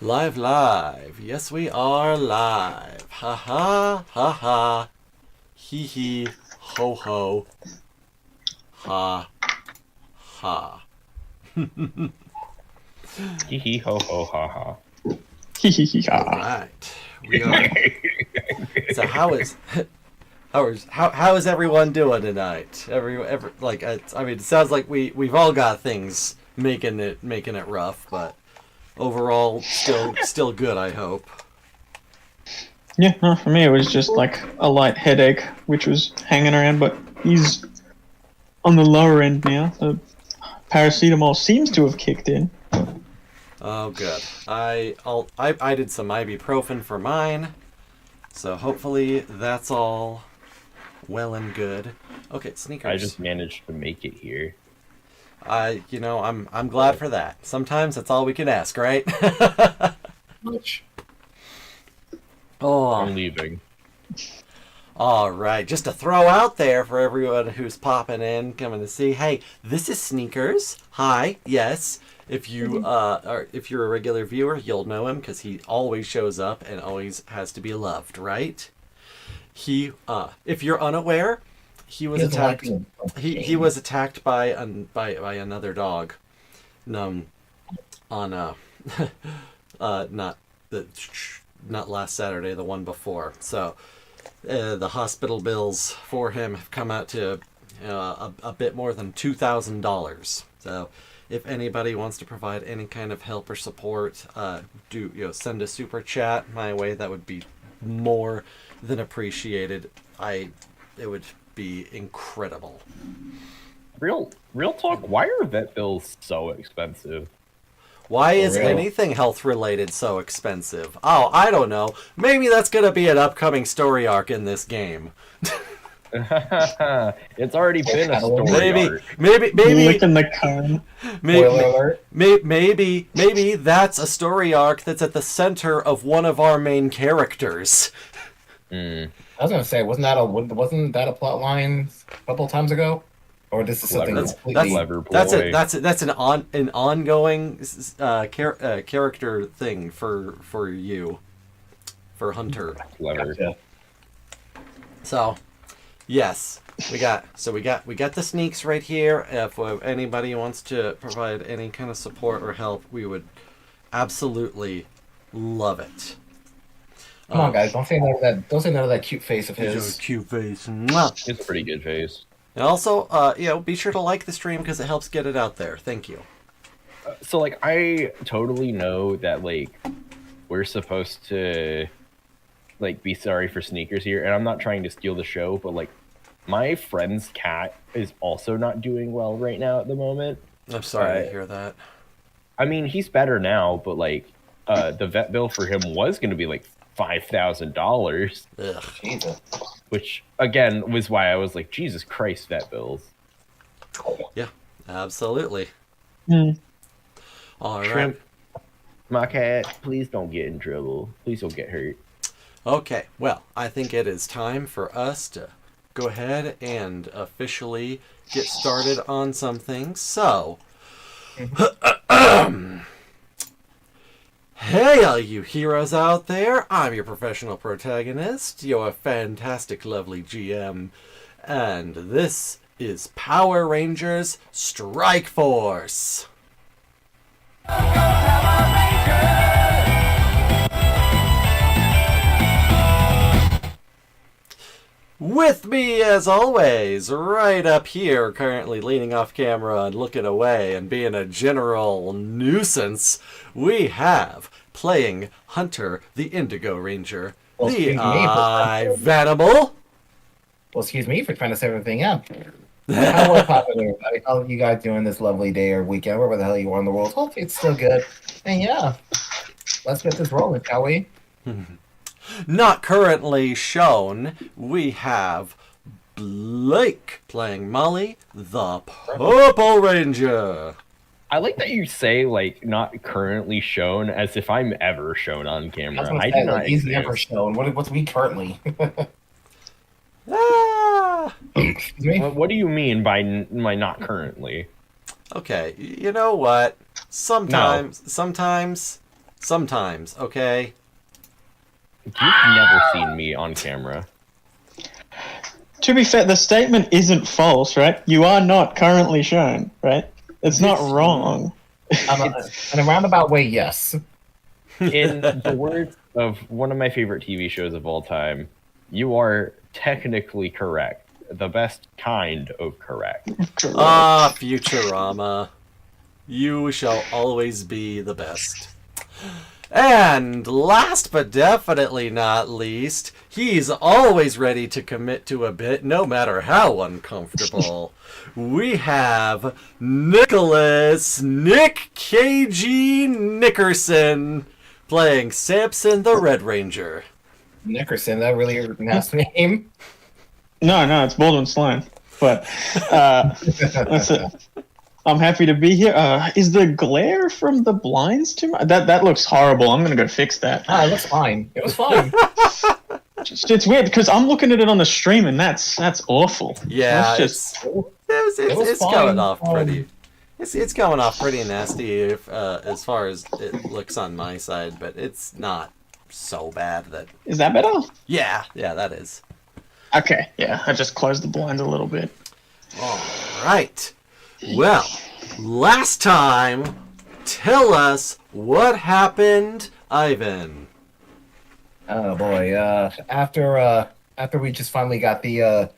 Live, live. Yes, we are live. Ha ha, ha ha. Hee hee, ho ho. Ha ha. Hee hee ho ho ha ha. All right, we are. So how is everyone doing tonight? I mean, it sounds like we've all got things making it rough, but overall still good, I hope. Yeah, no, for me it was just like a light headache, which was hanging around, but he's on the lower end now. The paracetamol seems to have kicked in. Oh, good. I did some ibuprofen for mine, so hopefully that's all well and good. Okay, sneakers. I just managed to make it here. I'm glad for that. Sometimes that's all we can ask, right? Much. Oh, I'm leaving. all right. Just to throw out there for everyone who's popping in, coming to see. Hey, this is Sneakers. Hi. Yes. If you're a regular viewer, you'll know him because he always shows up and always has to be loved, right? If you're unaware, he was attacked. He was attacked by another dog. On not last Saturday, the one before. So the hospital bills for him have come out to a bit more than $2,000. So if anybody wants to provide any kind of help or support, send a super chat my way. That would be more than appreciated. It would be incredible. Real talk. Why are vet bills so expensive? Why is anything health related so expensive? Oh, I don't know. Maybe that's gonna be an upcoming story arc in this game. It's already been a story arc. Maybe Licking the cone. maybe that's a story arc that's at the center of one of our main characters. Mm. I was gonna say, wasn't that a plot line a couple times ago, or this is something completely? That's an ongoing character thing for you, for Hunter. Clever. Gotcha. So, yes, we got the sneaks right here. If anybody wants to provide any kind of support or help, we would absolutely love it. Come on, guys! Don't say none of that cute face of his. Cute face. Mwah. It's a pretty good face. And also, be sure to like the stream because it helps get it out there. Thank you. So, like, I totally know that, like, we're supposed to, like, be sorry for Sneakers here, and I'm not trying to steal the show, but, like, my friend's cat is also not doing well right now at the moment. I'm sorry to hear that. I mean, he's better now, but, like, the vet bill for him was going to be, like, $5,000. Ugh. Jesus. Which, again, was why I was like, Jesus Christ, vet bills. Yeah, absolutely. Mm. All Shrimp. right. My cat, please don't get in trouble. Please don't get hurt. Okay, well, I think it is time for us to go ahead and officially get started on something. So, hey, all you heroes out there, I'm your professional protagonist, your fantastic, lovely GM, and this is Power Rangers Strike Force! With me, as always, right up here, currently leaning off camera and looking away and being a general nuisance, we have, playing Hunter the Indigo Ranger, the Vanimal. Well, excuse me for trying to set everything up. How are popping, everybody? How are you guys doing this lovely day or weekend, wherever the hell you are in the world? Hopefully it's still good. And yeah, let's get this rolling, shall we? Not currently shown, we have Blake playing Molly, the Purple Ranger. I like that you say, like, not currently shown, as if I'm ever shown on camera. I do not he's exist. never shown. What's we currently? Excuse me? What do you mean by not currently? Okay, you know what? Sometimes Sometimes, okay? You've never seen me on camera. To be fair, the statement isn't false, right? You are not currently shown, right? It's not wrong. In a roundabout way, yes. In the words of one of my favorite TV shows of all time, you are technically correct. The best kind of correct. Correct. Ah, Futurama. You shall always be the best. And last but definitely not least, he's always ready to commit to a bit, no matter how uncomfortable. We have Nicholas Nick KG Nickerson playing Samson the Red Ranger. Nickerson, that really a nasty name. No, it's Baldwin Sloan. But that's it. I'm happy to be here. Is the glare from the blinds too much? That looks horrible. I'm gonna go fix that. Ah, it looks fine. It was fine. It's weird because I'm looking at it on the stream and that's awful. Yeah, That's it's fine. coming off pretty. It's coming off pretty nasty as far as it looks on my side, but it's not so bad that. Is that better? Yeah, that is. Okay, yeah. I just closed the blinds a little bit. All right. Well, last time, tell us what happened, Ivan. Oh boy. After we just finally got the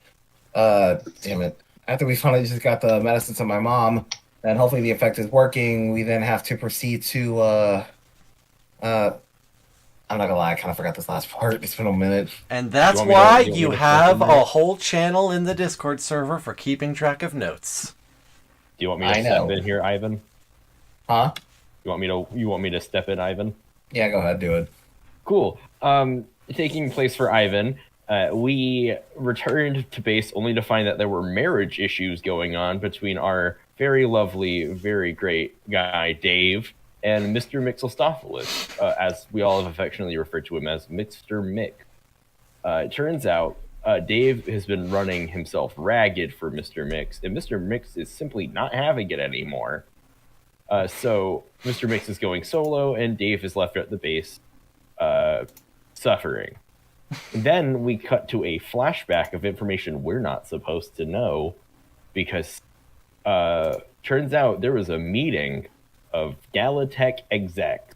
damn it. After we finally just got the medicine to my mom, and hopefully the effect is working, we then have to proceed to I'm not gonna lie, I kind of forgot this last part. It's been a minute. And that's You want me why to- you you want me to have step in there? a whole channel in the Discord server for keeping track of notes. Do you want me I to know. step in here, Ivan? Huh? You want me to step in, Ivan? Yeah, go ahead, do it. Cool. Taking place for Ivan, we returned to base only to find that there were marriage issues going on between our very lovely, very great guy, Dave, and Mr. Mixelstopoulos, as we all have affectionately referred to him as Mr. Mick. It turns out Dave has been running himself ragged for Mr. Mix, and Mr. Mix is simply not having it anymore. So Mr. Mix is going solo, and Dave is left at the base suffering. Then we cut to a flashback of information we're not supposed to know, because turns out there was a meeting of Galatech execs,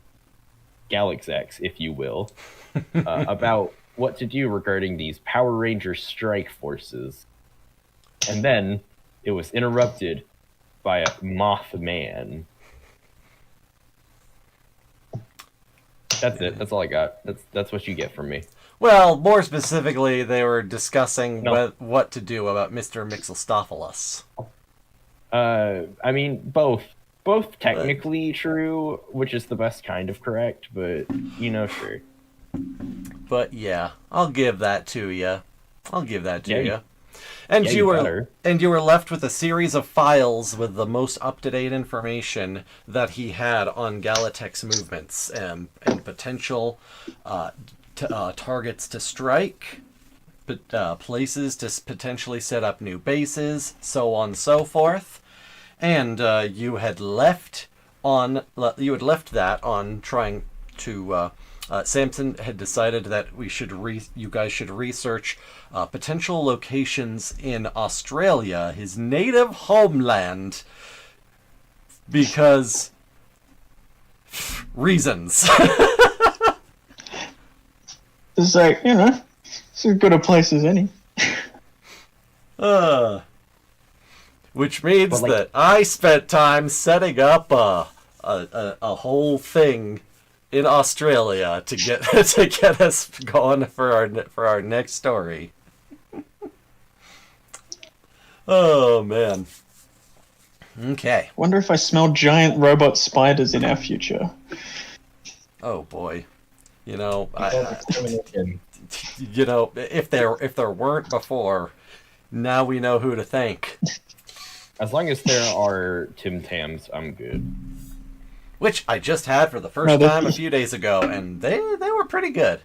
Galaxecs, if you will, about what to do regarding these Power Rangers strike forces. And then it was interrupted by a Mothman. That's it. That's all I got. That's what you get from me. Well, more specifically, they were discussing No. what to do about Mr. Mixelstopoulos. I mean, both technically true, which is the best kind of correct, but sure. But yeah, I'll give that to you. I'll give that to Yeah, you. And yeah, you you were better. you were left with a series of files with the most up-to-date information that he had on Galatech's movements and potential targets to strike, places to potentially set up new bases, so on and so forth. And you had left that on trying to. Samson had decided that you guys should research potential locations in Australia, his native homeland, because reasons. It's like, it's as good a place as any. Which means But, like- that I spent time setting up a whole thing in Australia to get to get us going for our next story. Oh man. Okay. Wonder if I smell giant robot spiders in our future. Oh boy. People discrimination. If there weren't before, now we know who to thank. As long as there are Tim Tams, I'm good. Which I just had for the first No, time a few days ago, and they were pretty good.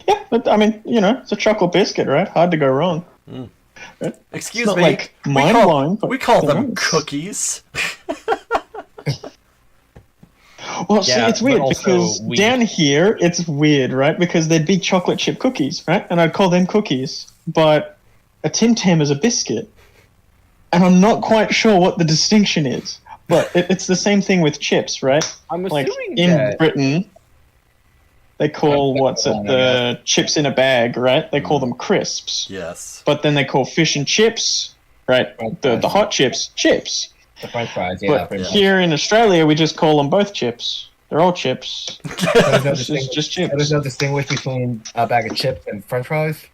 Yeah, but I mean, it's a chocolate biscuit, right? Hard to go wrong. Right? Excuse It's not me. like mind-blowing, but we call they're them nice. cookies. Well, see, Yeah, it's weird but also because we- down here it's weird, right? Because there'd be chocolate chip cookies, right? And I'd call them cookies. But a Tim Tam is a biscuit. And I'm not quite sure what the distinction is. But it's the same thing with chips, right? I'm Like assuming in that Britain, they call the chips in a bag, right? They call them crisps. Yes. But then they call fish and chips, right? The hot chips, chips. The French fries, yeah. But pretty much. here in Australia, we just call them both chips. They're all chips. There's no It's just There's chips. no distinguish between a bag of chips and French fries.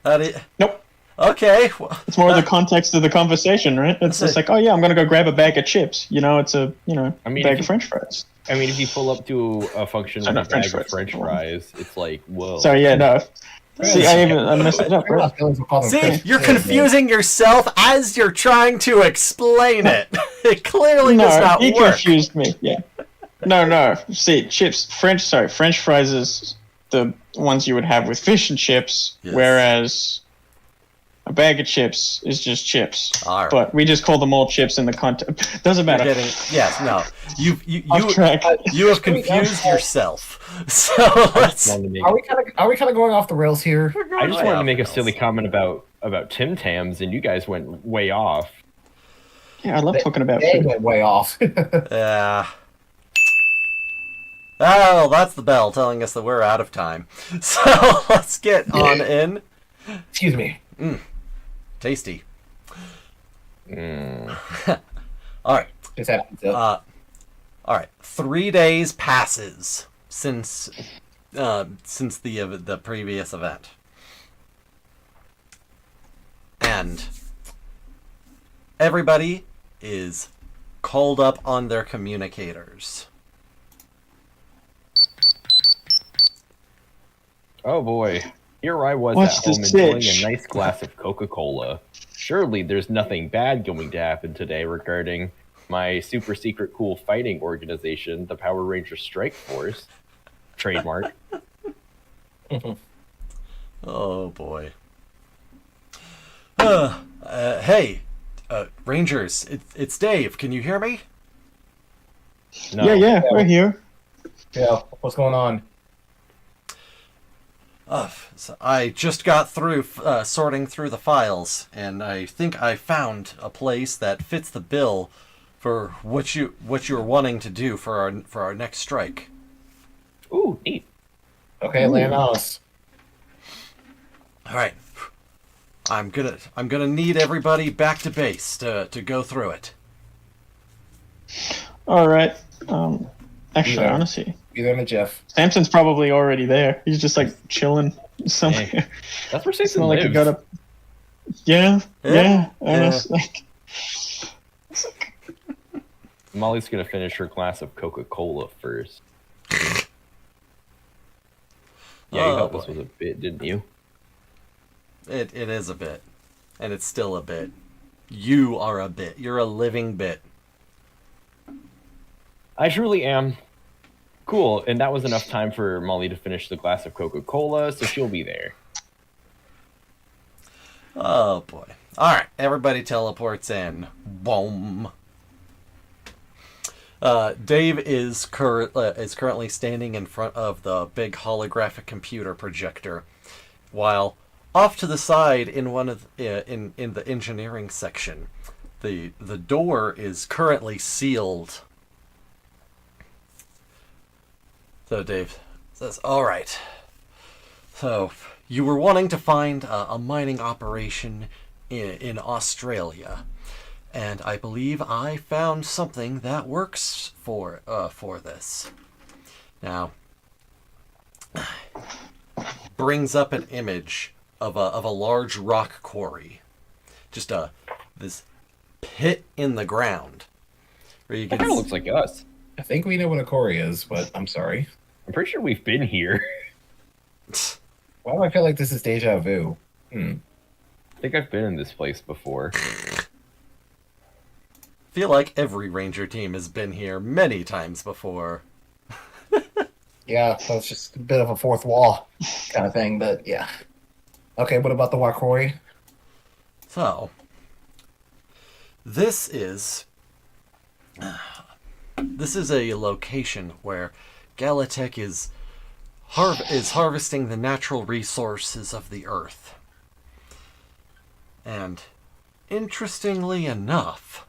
How do you- Nope. Okay. Well, It's more the context of the conversation, right? It's just like, oh yeah, I'm gonna go grab a bag of chips. It's a I mean, bag if of French fries. I mean, if you pull up to a function Sorry, with a not French bag of fries. French fries, it's like, whoa. So yeah, no. See, I messed it up, right? see, you're confusing yourself as you're trying to explain it. It clearly does No, not he work. confused me. Yeah. No. See, French fries is the ones you would have with fish and chips, Yes. whereas a bag of chips is just chips. All right. But we just call them all chips in the context. Doesn't You're matter. yes, no. Off track. You have confused yourself. So let's. Wanted to make- Are we kind of going off the rails here? I just wanted to make a silly comment about Tim Tams, and you guys went way off. Yeah, I love talking about They food. went way off. Yeah. Oh, that's the bell telling us that we're out of time. So let's get on in. Excuse me. Tasty. Mm. All right. Just had pizza. All right. 3 days passes since the previous event, and everybody is called up on their communicators. Oh boy, here I was What's at the home enjoying sitch? a nice glass of Coca-Cola. Surely there's nothing bad going to happen today regarding my super secret cool fighting organization, the Power Rangers Strike Force. Trademark. Oh boy. Hey, Rangers, it's Dave. Can you hear me? No. Yeah, we're here. Yeah, what's going on? So I just got through sorting through the files, and I think I found a place that fits the bill for what you're wanting to do for our next strike. Ooh, neat. Okay, lay it on us. All right, I'm gonna need everybody back to base to go through it. All right. Actually, Yeah. honestly, Either in a Jeff. Samson's probably already there. He's just like chilling somewhere. Hey, That's where It's Samson not like he lives. got a. Yeah. Yeah. And it's like, Molly's gonna finish her glass of Coca-Cola first. Yeah, you Oh, helped us boy. with a bit, didn't you? It is a bit, and it's still a bit. You are a bit. You're a living bit. I truly am. Cool, and that was enough time for Molly to finish the glass of Coca-Cola, so she'll be there. Oh boy. All right, everybody teleports in. Boom. Dave is currently standing in front of the big holographic computer projector, while off to the side in one of in the engineering section, the door is currently sealed. So Dave says, "All right. So you were wanting to find a mining operation in Australia, and I believe I found something that works for this." Now, brings up an image of a large rock quarry, just this pit in the ground, where you That can kind of looks like us. I think we know what a Cory is, but I'm sorry. I'm pretty sure we've been here. Why do I feel like this is deja vu? I think I've been in this place before. feel like every ranger team has been here many times before. Yeah, so it's just a bit of a fourth wall kind of thing, but yeah. Okay, what about the Wakori? So, this is this is a location where Galatech is harvesting the natural resources of the Earth. And interestingly enough,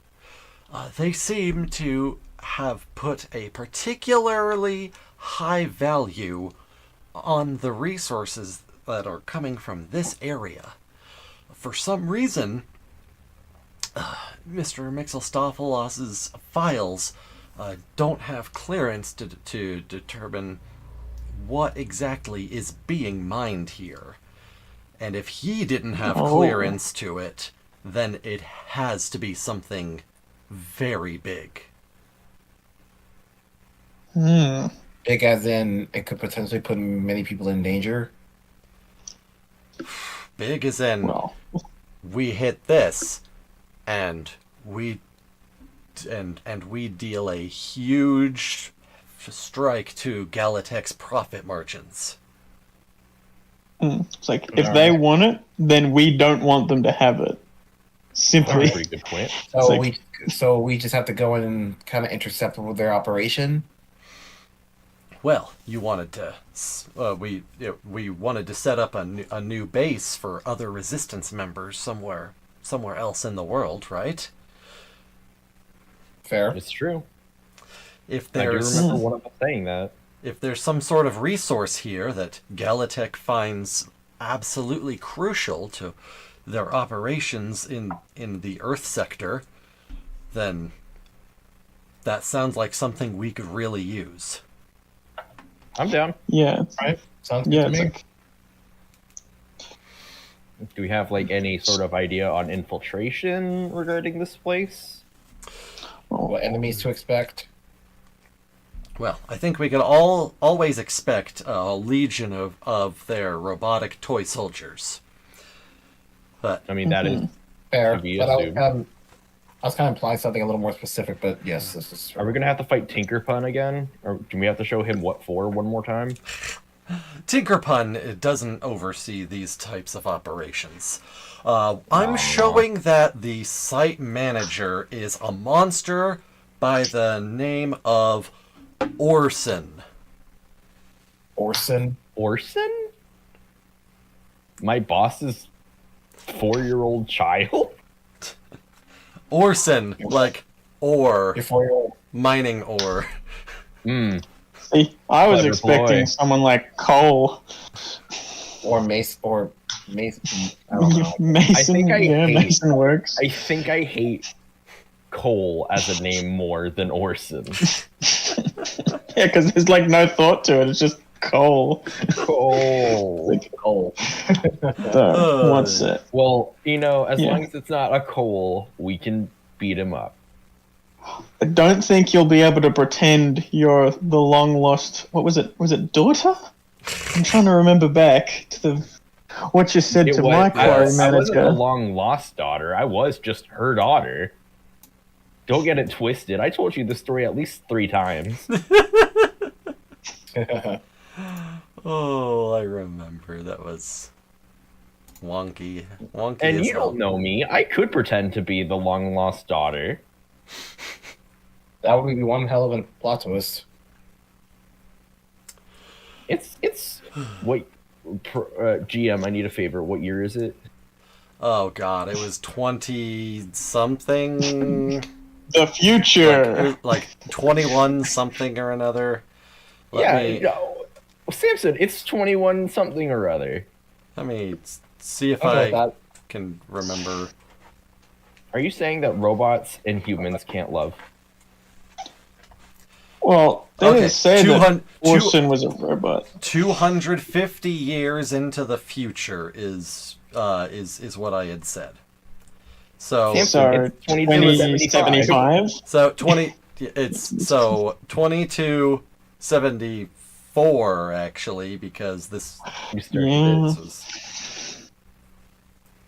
they seem to have put a particularly high value on the resources that are coming from this area. For some reason, Mr. Mixelstophelos's files don't have clearance to determine what exactly is being mined here. And if he didn't have clearance to it, then it has to be something very big. Big as in it could potentially put many people in danger. Big as in, Well, we hit this, and we deal a huge strike to Galatech's profit margins. it's like, if they want it, then we don't want them to have it. Simply. Pretty good point. So we just have to go in and kind of intercept with their operation. Well, you wanted to. We wanted to set up a new base for other resistance members somewhere else in the world, right? Fair. It's true. If I do there's remember one of us saying that. if there's some sort of resource here that Galatech finds absolutely crucial to their operations in the Earth sector, then that sounds like something we could really use. I'm down. Yeah. Right? Sounds good Yeah. to It's me. like, Do we have like any sort of idea on infiltration regarding this place? What enemies to expect? Well, I think we could always expect a legion of their robotic toy soldiers. But I mean, that is. Fair. To be But assumed. I was kind of implying something a little more specific, but yes, this is Are we gonna have to fight Tinkerpun again, or do we have to show him what for one more time? Tinkerpun doesn't oversee these types of operations. I'm showing that the site manager is a monster by the name of Orson. Orson. Orson? My boss's 4-year-old child? Orson, like ore, Your 4-year-old. mining ore. Hmm. see, I was Clever expecting boy. someone like Cole. Or Mace. Or Mace. I don't know. Mason. think I Yeah, hate- Mason works. I think I hate Cole as a name more than Orson. Yeah, because there's like no thought to it. It's just Cole. Cole. Cole. So, what's it? Well, you know, as Yeah. long as it's not a Cole, we can beat him up. I don't think you'll be able to pretend you're the long lost. What was it? Was it daughter? I'm trying to remember back to the what you said to my I quarry wasn't a manager. long lost daughter. I was just her daughter. Don't get it twisted. I told you the story at least 3 times. Oh, I remember. That was wonky. Wonky And as you hell. don't know me. I could pretend to be the long lost daughter. That would be one hell of a plot twist. It's wait, GM. I need a favor. What year is it? Oh god, it was 20 something. The future. like 21 something or another. No, Samson. It's 21 something or other. Let me see if Okay, I that can remember. Are you saying that robots and humans can't love? Well, they Okay, didn't say 200 that Orson was a robot. 250 years into the future is what I had said. So Samson, So it's 2275. 2075. so 20 it's so 2274 actually, because this You started Yeah. this was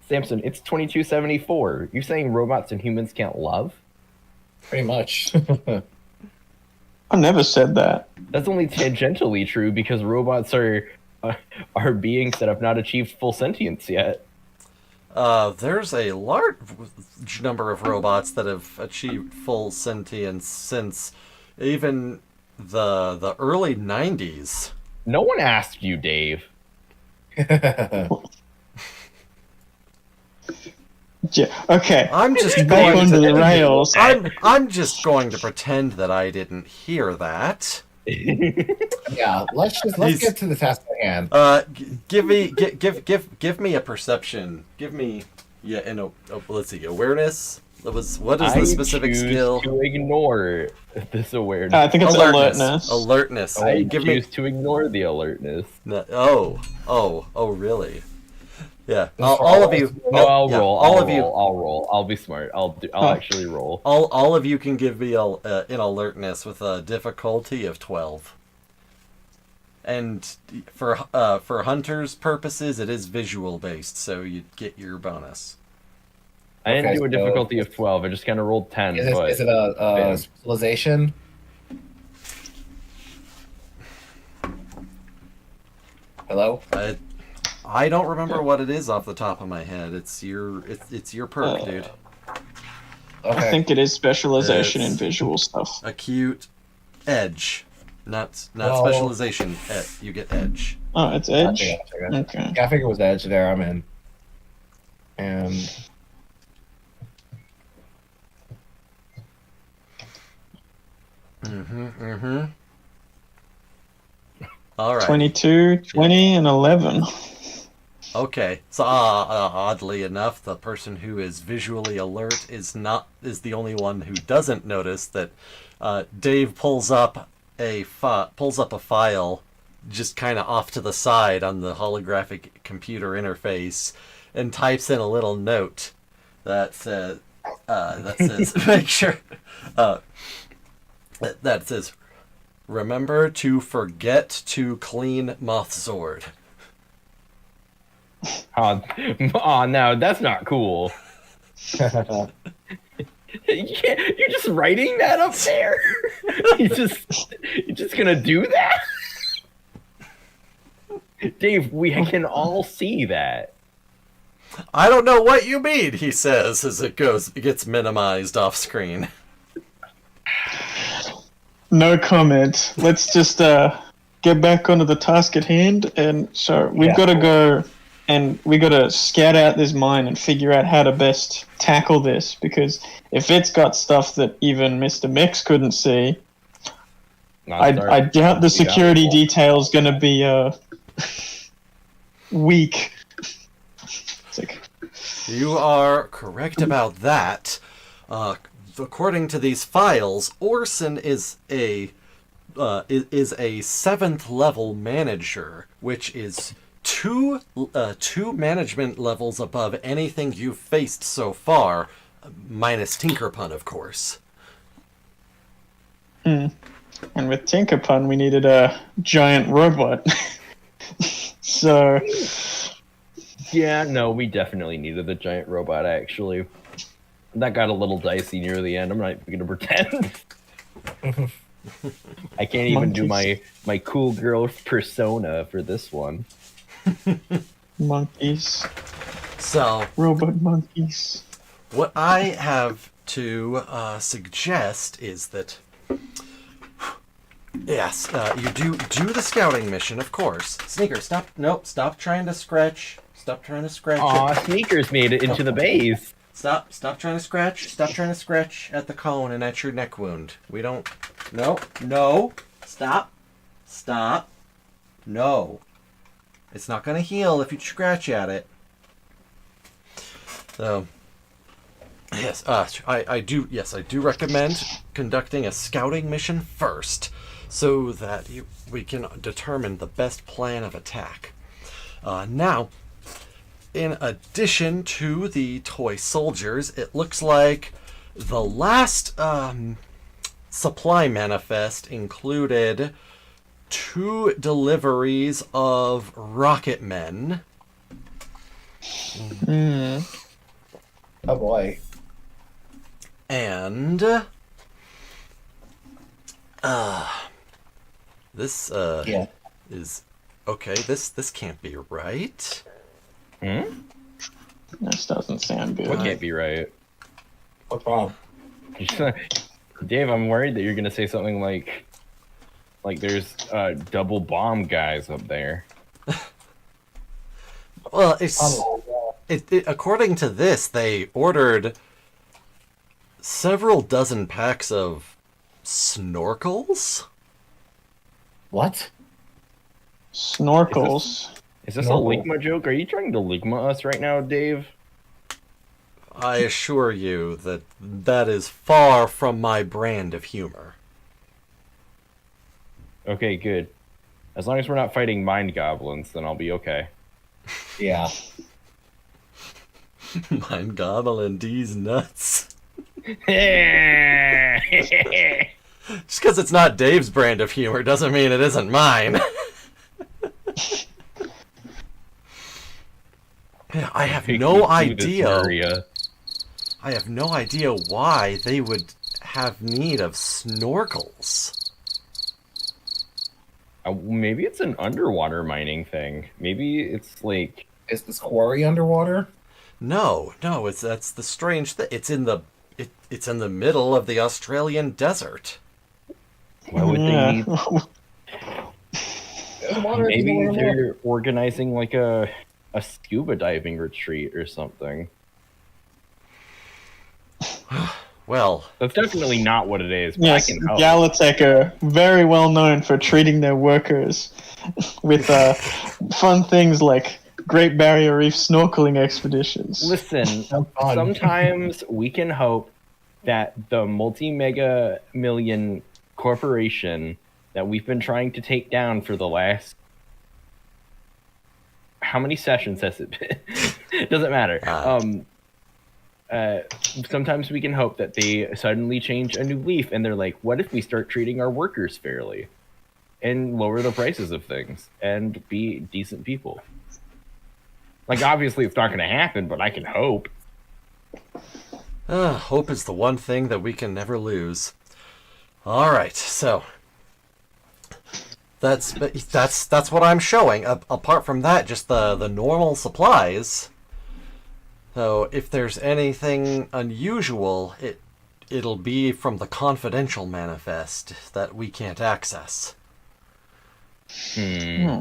Samson, it's 2274. You saying robots and humans can't love? pretty much. I never said that. That's only tangentially true because robots are beings that have not achieved full sentience yet. there's a large number of robots that have achieved full sentience since even the early 90s. No one asked you, Dave. Yeah. Okay. I'm just Back going onto to the rails. I'm just going to pretend that I didn't hear that. Yeah, let's get to the task at hand. Give me a perception. Give me let's see, awareness. What is the specific skill? To ignore this awareness. I think it's alertness. Alertness. I Give choose me. to ignore the alertness. Oh, really? Yeah. This All of you. I'll yeah, roll. All I'll of you. roll. I'll roll. I'll be smart. I'll actually roll. All of you can give me an alertness with a difficulty of 12. And for hunters' purposes, it is visual based, so you get your bonus. I didn't Okay, do a so- difficulty of 12. I just kind of rolled 10. Is it a specialization? Hello? I don't remember what it is off the top of my head. It's your perk, dude. Okay. I think it is specialization It's- in visual stuff. Acute edge, not Well- specialization. You get edge. Oh, it's edge. Gotcha. Okay. Yeah, I figured it was Edge there. I'm in. And All right. 22, 20, and 11. Okay. So oddly enough, the person who is visually alert is the only one who doesn't notice that Dave pulls up a file just kind of off to the side on the holographic computer interface and types in a little note that says make sure that says remember to forget to clean Mothzord. Oh, no, that's not cool. You're just writing that up there? You're just gonna do that? Dave, we can all see that. I don't know what you mean, he says as it gets minimized off screen. No comment. Let's just get back onto the task at hand. And so we've got to go and we got to scout out this mine and figure out how to best tackle this. Because if it's got stuff that even Mr. Mix couldn't see, I doubt the security detail's going to be weak. It's like, You are correct about that. According to these files, Orson is a 7th level manager, which is two management levels above anything you've faced so far, minus Tinkerpun, of course. and with Tinkerpun, we needed a giant robot. So, Yeah, no, we definitely needed the giant robot, actually. That got a little dicey near the end. I'm not even going to pretend. I can't even do my cool girl persona for this one. monkeys. So, Robot monkeys. what I have to suggest is that, yes, you do the scouting mission, of course. Sneaker, stop trying to scratch. Stop trying to scratch Aw, it. Sneakers made it into the base. Stop trying to scratch. Stop trying to scratch at the cone and at your neck wound. We don't. No. Stop. No. It's not going to heal if you scratch at it. So, yes, I do recommend conducting a scouting mission first, so that we can determine the best plan of attack. Now, in addition to the toy soldiers, it looks like the last supply manifest included 2 deliveries of rocket men. Oh boy. And this is okay. This can't be right. This doesn't sound good. What can't be right? What's wrong? Dave, I'm worried that you're gonna say something like there's double bomb guys up there. Well, according to this, they ordered several dozen packs of snorkels. What? Snorkels. Is this No. a Ligma joke? Are you trying to Ligma us right now, Dave? I assure you that that is far from my brand of humor. Okay, good. As long as we're not fighting mind goblins, then I'll be okay. Yeah. Mein gobbling these nuts. That's Just because it's not Dave's brand of humor doesn't mean it isn't mine. Yeah, I have no idea. I have no idea why they would have need of snorkels. Maybe it's an underwater mining thing. Maybe it's like Is this quarry underwater? No, that's the strange thing. It's in the middle of the Australian desert. why would they need? There's water Maybe everywhere. they're organizing like a scuba diving retreat or something. Well, That's definitely not what it is. But Yes, I can help. Galatech are very well known for treating their workers with fun things like Great Barrier Reef snorkeling expeditions. Listen, Sounds fun. sometimes we can hope that the multi-mega million corporation that we've been trying to take down for the last... How many sessions has it been? Doesn't matter. Sometimes we can hope that they suddenly change a new leaf and they're like, what if we start treating our workers fairly and lower the prices of things and be decent people? Like, obviously it's not going to happen, but I can hope. hope is the one thing that we can never lose. All right, so that's what I'm showing. Apart from that, just the normal supplies. So if there's anything unusual, it'll be from the confidential manifest that we can't access. Hmm.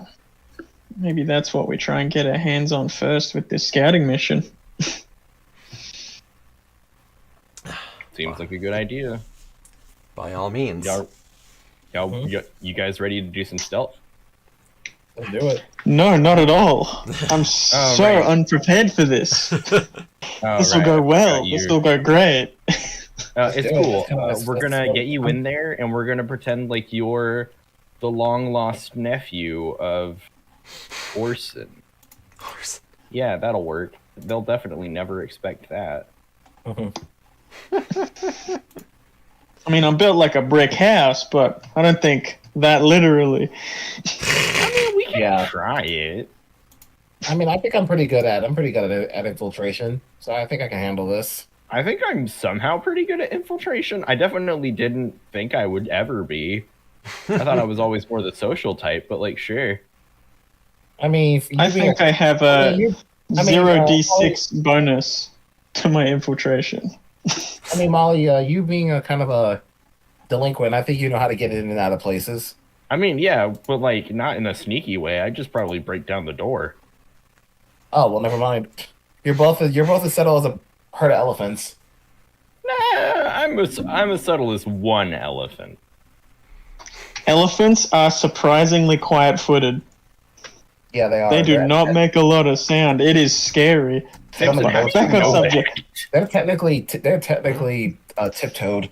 Maybe that's what we try and get our hands on first with this scouting mission. Seems like a good idea. By all means. You guys ready to do some stealth? Let's do it. No, not at all. I'm so right. unprepared for this. Oh, This will go well. This will go great. It's do it. cool. Let's We're gonna go. get you in there, and we're gonna pretend like you're the long lost nephew of Orson. Yeah, that'll work. They'll definitely never expect that. I mean, I'm built like a brick house, but I don't think that literally. We can Yeah. try it. I mean, I think I'm pretty good at infiltration, so I think I can handle this. I think I'm somehow pretty good at infiltration. I definitely didn't think I would ever be. I thought I was always more the social type, but like, sure. I mean, I think I have a I mean, 0d6 bonus to my infiltration. I mean, Molly, you being a kind of a delinquent, I think you know how to get in and out of places. I mean, yeah, but like not in a sneaky way. I'd just probably break down the door. Oh well, never mind. You're both as subtle as a herd of elephants. Nah, I'm as subtle as one elephant. Elephants are surprisingly quiet-footed. Yeah, they are. They do They're- not make a lot of sound. It is scary. They're, Fix it, Back don't you on know subject. they're technically tiptoed.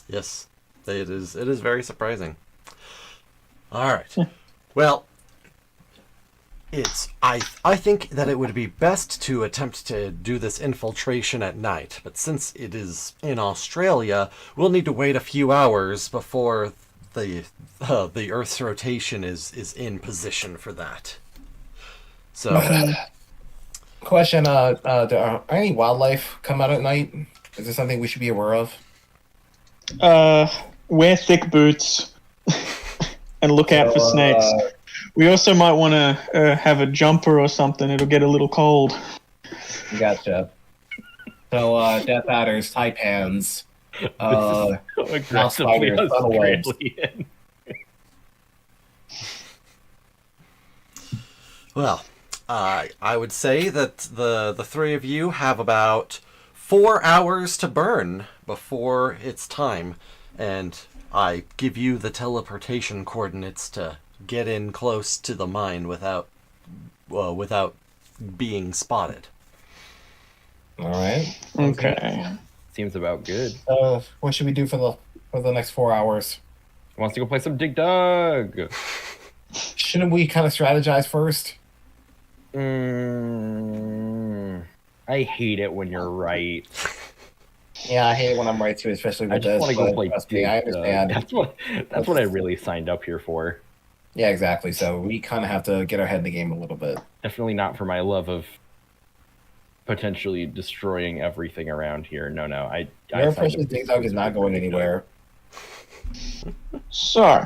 Yes, it is very surprising. All right. Well, I think that it would be best to attempt to do this infiltration at night, but since it is in Australia, we'll need to wait a few hours before the Earth's rotation is in position for that. So, Question: are any wildlife come out at night? Is this something we should be aware of? Wear thick boots and look out for snakes. We also might want to have a jumper or something. It'll get a little cold. Gotcha. So, Death Adders, Taipans, Uh, So aggressively spiders, tunnel webs. Australian. Well, I would say that the three of you have about 4 hours to burn before it's time, and I give you the teleportation coordinates to get in close to the mine without being spotted. All right. Okay. Seems about good. What should we do for the next 4 hours? Wants to go play some Dig Dug. Shouldn't we kind of strategize first? I hate it when you're right. Yeah, I hate it when I'm right too, especially with I just this. want to go but play trust me, Dig I Dug. understand. That's what I really signed up here for. Yeah, exactly. So we kind of have to get our head in the game a little bit. Definitely not for my love of potentially destroying everything around here. No. I Your signed precious up Dig Dug is not going anywhere. So,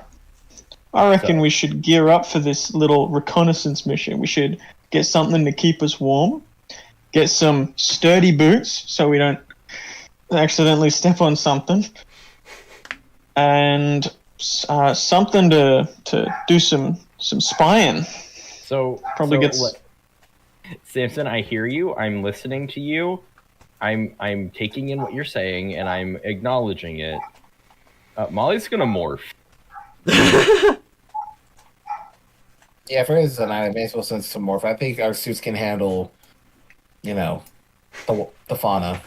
I reckon we should gear up for this little reconnaissance mission. We should get something to keep us warm, get some sturdy boots so we don't accidentally step on something, and something to do some spying. So Probably gets- what- Samson, I hear you. I'm listening to you. I'm taking in what you're saying and I'm acknowledging it. Molly's gonna morph. Yeah, for instance, it makes more sense to morph. I think our suits can handle, the fauna.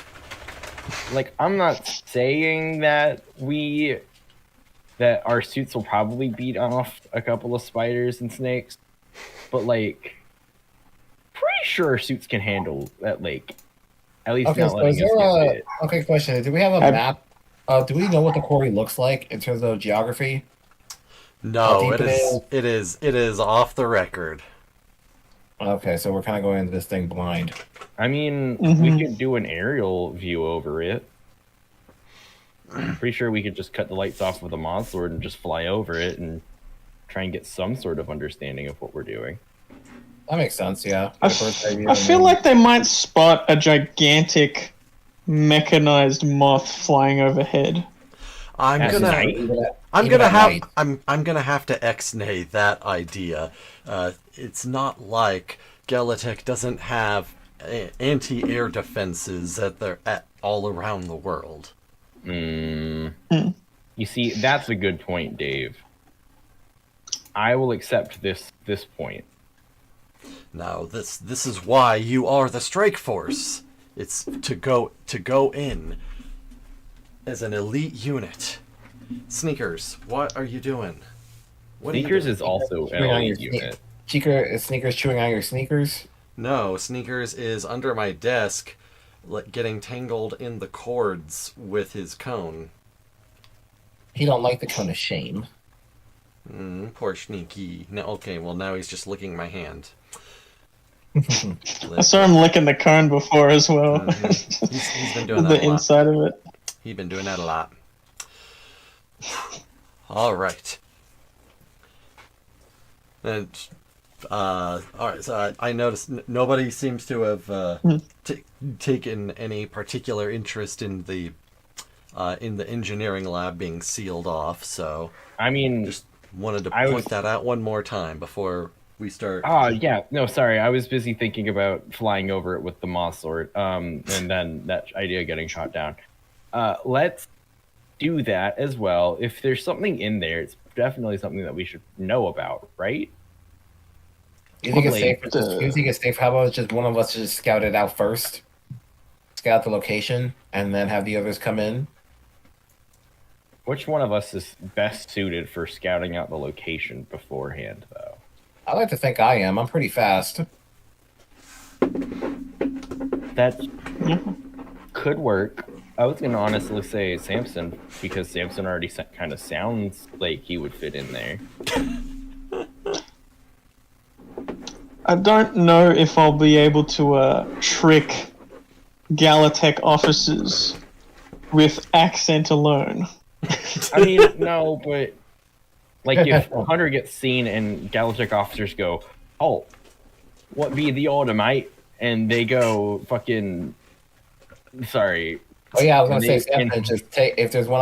Like, I'm not saying that our suits will probably beat off a couple of spiders and snakes, but like, pretty sure our suits can handle that. Like, at least Okay, not so letting is us there get bit. okay, question. Do we have a map? Do we know what the quarry looks like in terms of geography? No, deep it is off the record. Okay, so we're kind of going into this thing blind. I mean, Mhm. we could do an aerial view over it. I'm pretty sure we could just cut the lights off with a Modsword and just fly over it and try and get some sort of understanding of what we're doing. That makes sense, yeah. I The first idea, I and feel then- like they might spot a gigantic mechanized moth flying overhead. I'm At gonna night? I'm Even gonna at have night. I'm gonna have to ex-nay that idea. It's not like Gelatech doesn't have anti-air defenses at all around the world. You see, that's a good point, Dave. I will accept this point. Now this is why you are the strike force. It's to go in as an elite unit. Sneakers, what are you doing? What are you Sneakers doing? is also an Chewing on your elite unit. Sneakers chewing on your sneakers? No, Sneakers is under my desk, getting tangled in the cords with his cone. He don't like the cone of shame. Poor Sneaky. No, okay, well now he's just licking my hand. I saw him licking the cone before as well. He's been doing that The a lot. inside of it. He's been doing that a lot. All right. And all right. So I noticed nobody seems to have taken any particular interest in the engineering lab being sealed off. So I mean, just wanted to I point was- that out one more time before we start. yeah, no, sorry, I was busy thinking about flying over it with the Moss Sword, and then that idea getting shot down. Let's do that as well. If there's something in there, it's definitely something that we should know about, right? You think it's Like, safe? You think it's safe? How about just one of us just scout it out first, scout the location, and then have the others come in? Which one of us is best suited for scouting out the location beforehand, though? I like to think I am. I'm pretty fast. That could work. I was gonna honestly say Samson, because Samson already kind of sounds like he would fit in there. I don't know if I'll be able to trick Galatech officers with accent alone. I mean, no, but like if Hunter gets seen and Galactic officers go, "Oh, what be the order, mate?" and they go, "Fucking, sorry, Oh yeah, I was gonna And say Samson, just take if there's one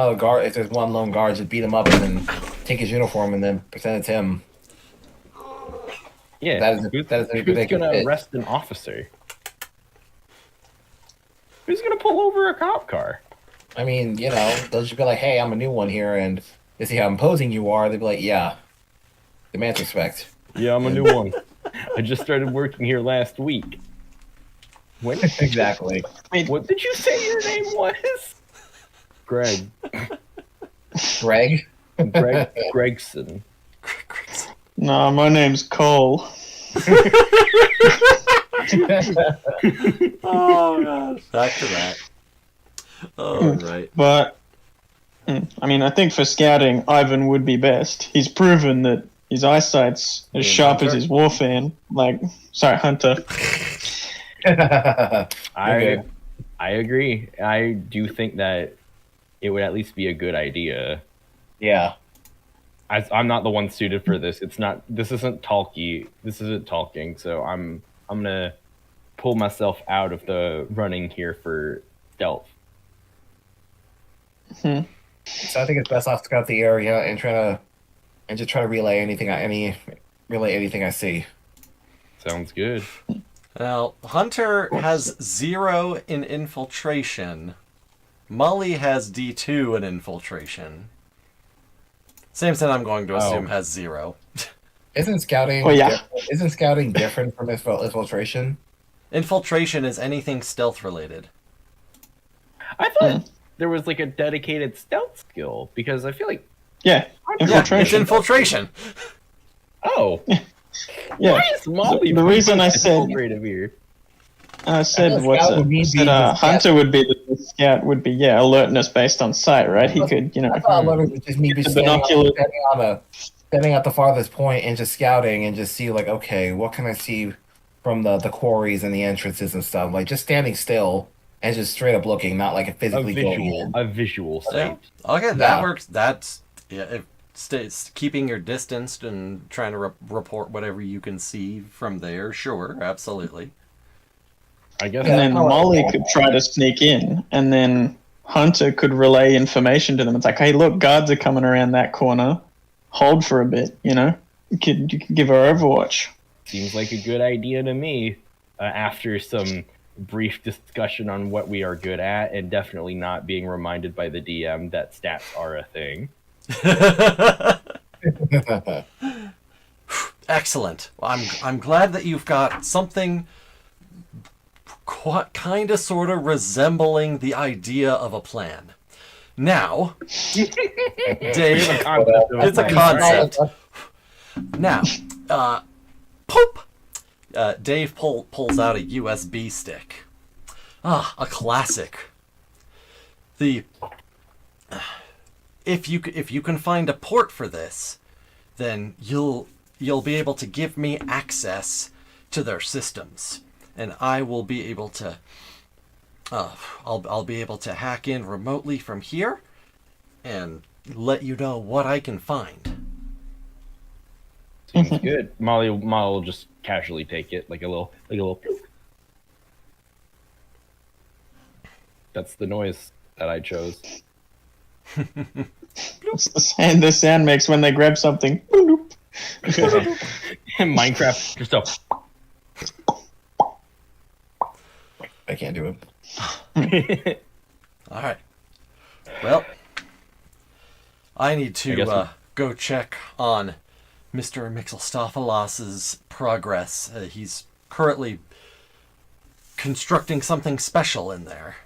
lone guard, just beat him up and then take his uniform and then present it to him. Yeah, That is who's a ridiculous gonna hit. arrest an officer? Who's gonna pull over a cop car? I mean, they'll just be like, "Hey, I'm a new one here, and to see how imposing you are," they'd be like, "Yeah, demand respect." Yeah, I'm a new one. I just started working here last week. When? Exactly. What did you say your name was? Greg. Greg. Gregson. No, my name's Cole. Oh gosh. Back to that. Oh right. But I mean, I think for scouting, Ivan would be best. He's proven that his eyesight's as sharp as Hunter? his war fan. Hunter. I agree. I do think that it would at least be a good idea. Yeah. I'm not the one suited for this. This isn't talky. This isn't talking. So I'm gonna pull myself out of the running here for stealth. So I think it's best off scout the area and just try to relay anything I see. Sounds good. Now, Hunter has 0 in infiltration. Molly has D2 in infiltration. Samson, I'm going to assume, has 0. Isn't scouting? Oh, yeah. Isn't scouting different from infiltration? Infiltration is anything stealth related. I thought there was like a dedicated stealth skill because I feel like Yeah, Yeah, it's infiltration. infiltration. oh Yeah. why is Molly The reason I said- infiltrative here? I said, thought what's scout would it? mean I said, being the Hunter would be the scout. Would be alertness based on sight, right? He could, I thought it was just me The standing at the farthest point and just scouting and just see like, okay, what can I see from the quarries and the entrances and stuff? Like just standing still and just straight up looking, not like physically going in. A visual Yeah. sight. Okay, that Yeah. works. That's if keeping your distance and trying to report whatever you can see from there. Sure, absolutely. I guess. and then I like Molly that. could try to sneak in, and then Hunter could relay information to them. It's like, hey, look, guards are coming around that corner. Hold for a bit, You could give her Overwatch. Seems like a good idea to me. After some brief discussion on what we are good at, and definitely not being reminded by the DM that stats are a thing. Excellent. Well, I'm glad that you've got something kind of sort of resembling the idea of a plan. Now, Dave, it's a concept. Now, poop. Dave pulls out a USB stick. Ah, a classic. If you can find a port for this, then you'll be able to give me access to their systems, and I will be able to. I'll be able to hack in remotely from here, and let you know what I can find. Seems good. Molly will just casually take it, like a little. Ploop. That's the noise that I chose. It's the sound makes when they grab something. Bloop. Minecraft just a. I can't do it. All right. Well, I need I guess to go check on Mr. Mixelstophalos' progress. He's currently constructing something special in there.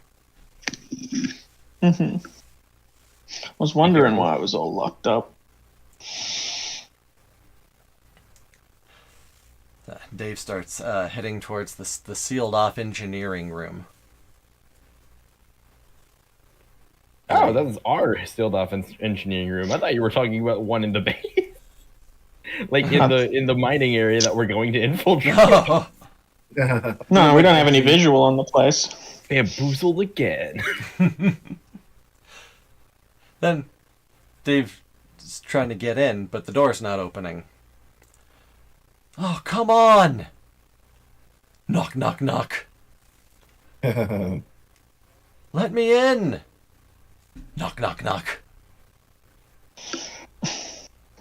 I was wondering why it was all locked up. Dave starts heading towards the sealed-off engineering room. Oh, that was our sealed off engineering room. I thought you were talking about one in the base. Like in the mining area that we're going to infiltrate. Oh, No, we don't have any visual on the place. Bamboozled again. then Dave's trying to get in, but the door's not opening. Oh, come on! Knock, knock, knock. Let me in. Knock, knock, knock.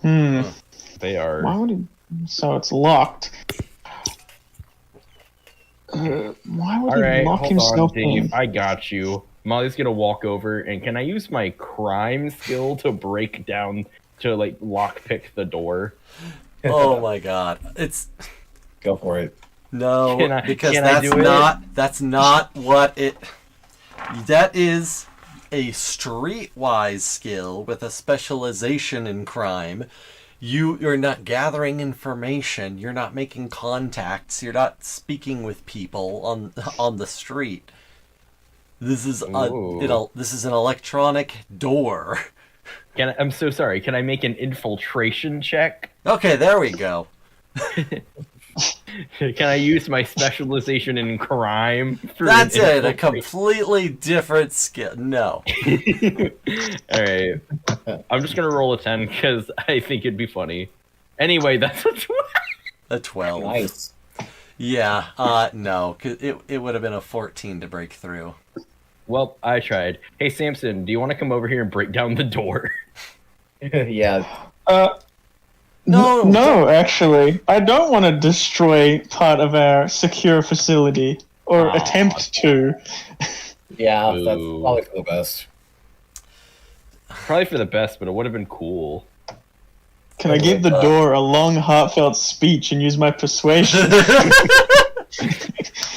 They are. Why would he... So it's locked. Why would All he right, lock hold himself on, Dave. in? I got you. Molly's gonna walk over, and can I use my crime skill to break down to like lockpick the door? Oh my god. It's Go for it. no, Can I because do that's not what it. That is a streetwise skill with a specialization in crime. You're not gathering information. You're not making contacts. You're not speaking with people on the street. This is this is an electronic door. I'm so sorry. Can I make an infiltration check? Okay, there we go. Can I use my specialization in crime? That's it. A completely different skill. No. All right. I'm just gonna roll a 10 because I think it'd be funny. Anyway, that's a 12. A 12. Nice. Yeah. No, 'cause it would have been a 14 to break through. Well, I tried. Hey, Samson, do you want to come over here and break down the door? Yeah. No. Actually, I don't want to destroy part of our secure facility or attempt to. Yeah, that's Ooh. probably for the best. Probably for the best, but it would have been cool. Can I give the door a long, heartfelt speech and use my persuasion?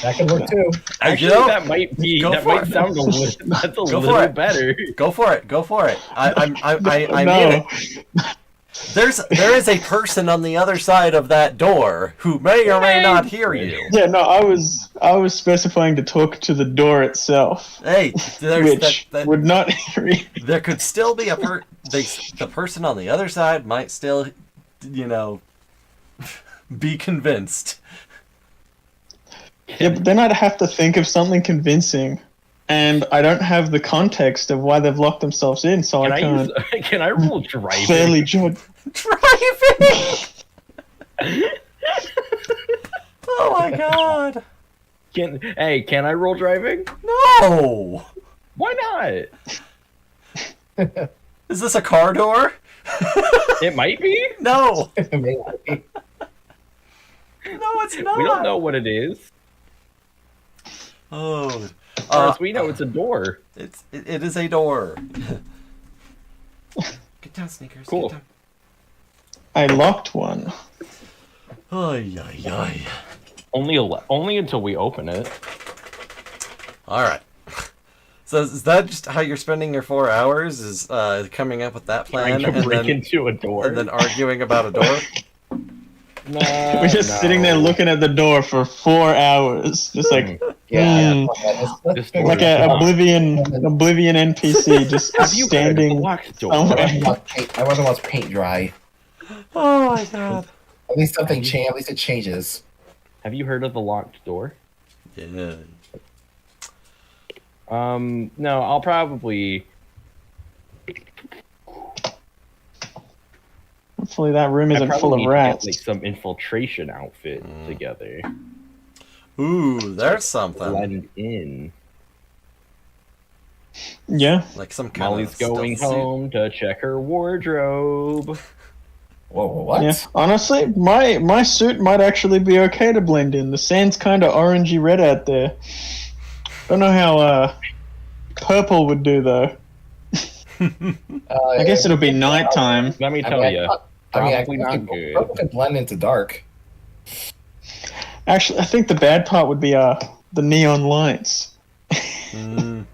That could work too. Actually, know, that might be. go That for might it. sound a little. That's a Go little for it. better. Go for it. Go for it. I mean No. it. There is a person on the other side of that door who may or may not hear you. Yeah, no, I was specifying to talk to the door itself, Hey, which would not hear you. there could still be the person on the other side might still, be convinced. Yeah, but then I'd have to think of something convincing, and I don't have the context of why they've locked themselves in, so I can't Can I roll driving? fairly judge. Driving. Oh my god. Can I roll driving? No. Why not? Is this a car door? It might be. No. Maybe. No, it's not. We don't know what it is. Oh. Or as we know, it's a door. It is a door. Get down, Sneakers. Cool. Get down. I locked one. Ay, ay, ay. Only until we open it. All right. So is that just how you're spending your 4 hours? Is coming up with that plan Trying to break into a door. and then arguing about a door? No, We're just sitting there looking at the door for 4 hours, just like Yeah. This like door a is oblivion NPC, just Have you heard of the standing locked door? somewhere. I wonder what's paint dry. Oh my god. At least something change. At least it changes. Have you heard of the locked door? Yeah. No, I'll probably. Hopefully that room I isn't probably full need of to get, rats. like some infiltration outfit together. Ooh, there's something. Blend in. Yeah. Like some kind Molly's of going stealth suit. home to check her wardrobe. Whoa, what? Yeah. Honestly, my suit might actually be okay to blend in. The sand's kind of orangey red out there. Don't know how purple would do though. I guess it'll be nighttime. Let me tell you, probably not good. Purple can blend into dark. Actually, I think the bad part would be the neon lights. Mm.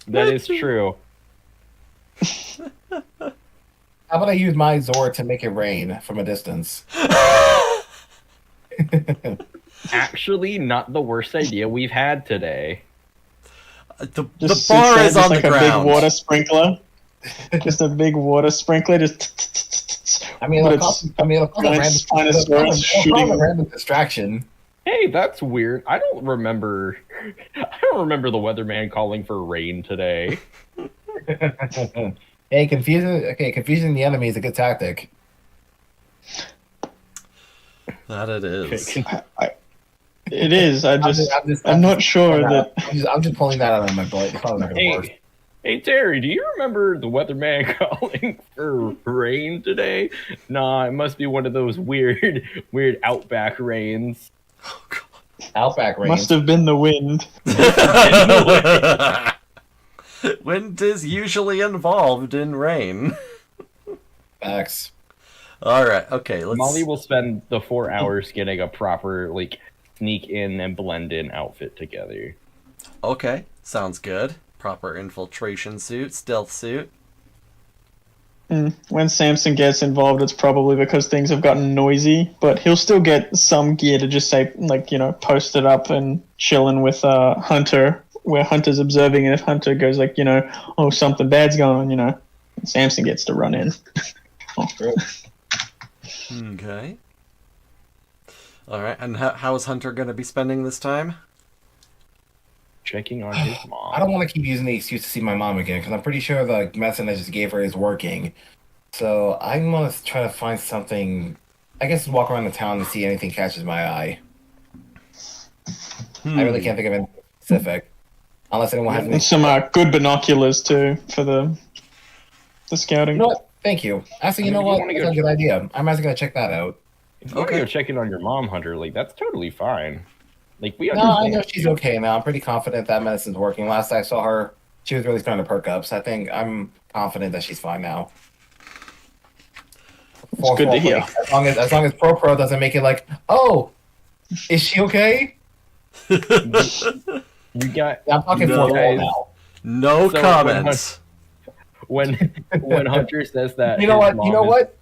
That is true. How about I use my Zord to make it rain from a distance? Actually, not the worst idea we've had today. The Just bar sits is there, on just the like a ground. big water sprinkler. Just a big water sprinkler. Just. I mean, But it'll cause a random, Spinosaurus it'll cause a shooting. random distraction. Hey, that's weird. I don't remember the weatherman calling for rain today. Hey, confusing the enemy is a good tactic. That it is. It is. I'm I'm not sure that. I'm just pulling that out of my butt. It's probably not gonna work. Hey Terry, do you remember the weatherman calling for rain today? Nah, it must be one of those weird outback rains. Outback rain. Must have been the wind. Wind is usually involved in rain. Facts. All right. Okay. Molly will spend the 4 hours getting a proper sneak in and blend in outfit together. Okay. Sounds good. Proper infiltration suit, stealth suit. When Samson gets involved, it's probably because things have gotten noisy, but he'll still get some gear to just say, posted up and chilling with Hunter, where Hunter's observing, and if Hunter goes oh, something bad's going on, Samson gets to run in. Okay. All right. And how is Hunter going to be spending this time? Checking on his mom. I don't want to keep using the excuse to see my mom again because I'm pretty sure the medicine I just gave her is working. So I'm gonna try to find something. I guess walk around the town and see anything catches my eye. I really can't think of anything specific, unless anyone has any. And some good binoculars too for the scouting. You know what? Thank you. Actually, you know what? That's a good idea. I'm actually gonna check that out. If you want to go check in on your mom, Hunter, that's totally fine. We No, I know she's okay now. I'm pretty confident that medicine's working. Last I saw her, she was really starting to perk up. So I think I'm confident that she's fine now. It's good to hear. As long as Pro doesn't make it oh, is she okay? You got. I'm talking No. now. No So comments. When Hunter says that, You know his what? mom is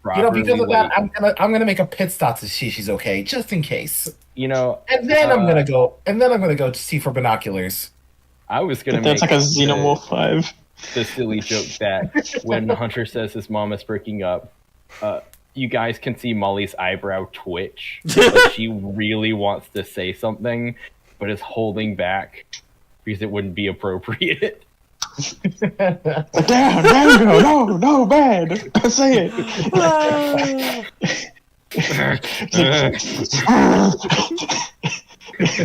Because of properly, that, I'm gonna make a pit stop to see she's okay, just in case. and then I'm gonna go. And then I'm gonna go to see for binoculars. I was gonna That's make like a Xenomorph 5. the silly joke that when Hunter says his mom is breaking up, you guys can see Molly's eyebrow twitch. She really wants to say something, but is holding back because it wouldn't be appropriate. Down, girl, no, bad. Say it.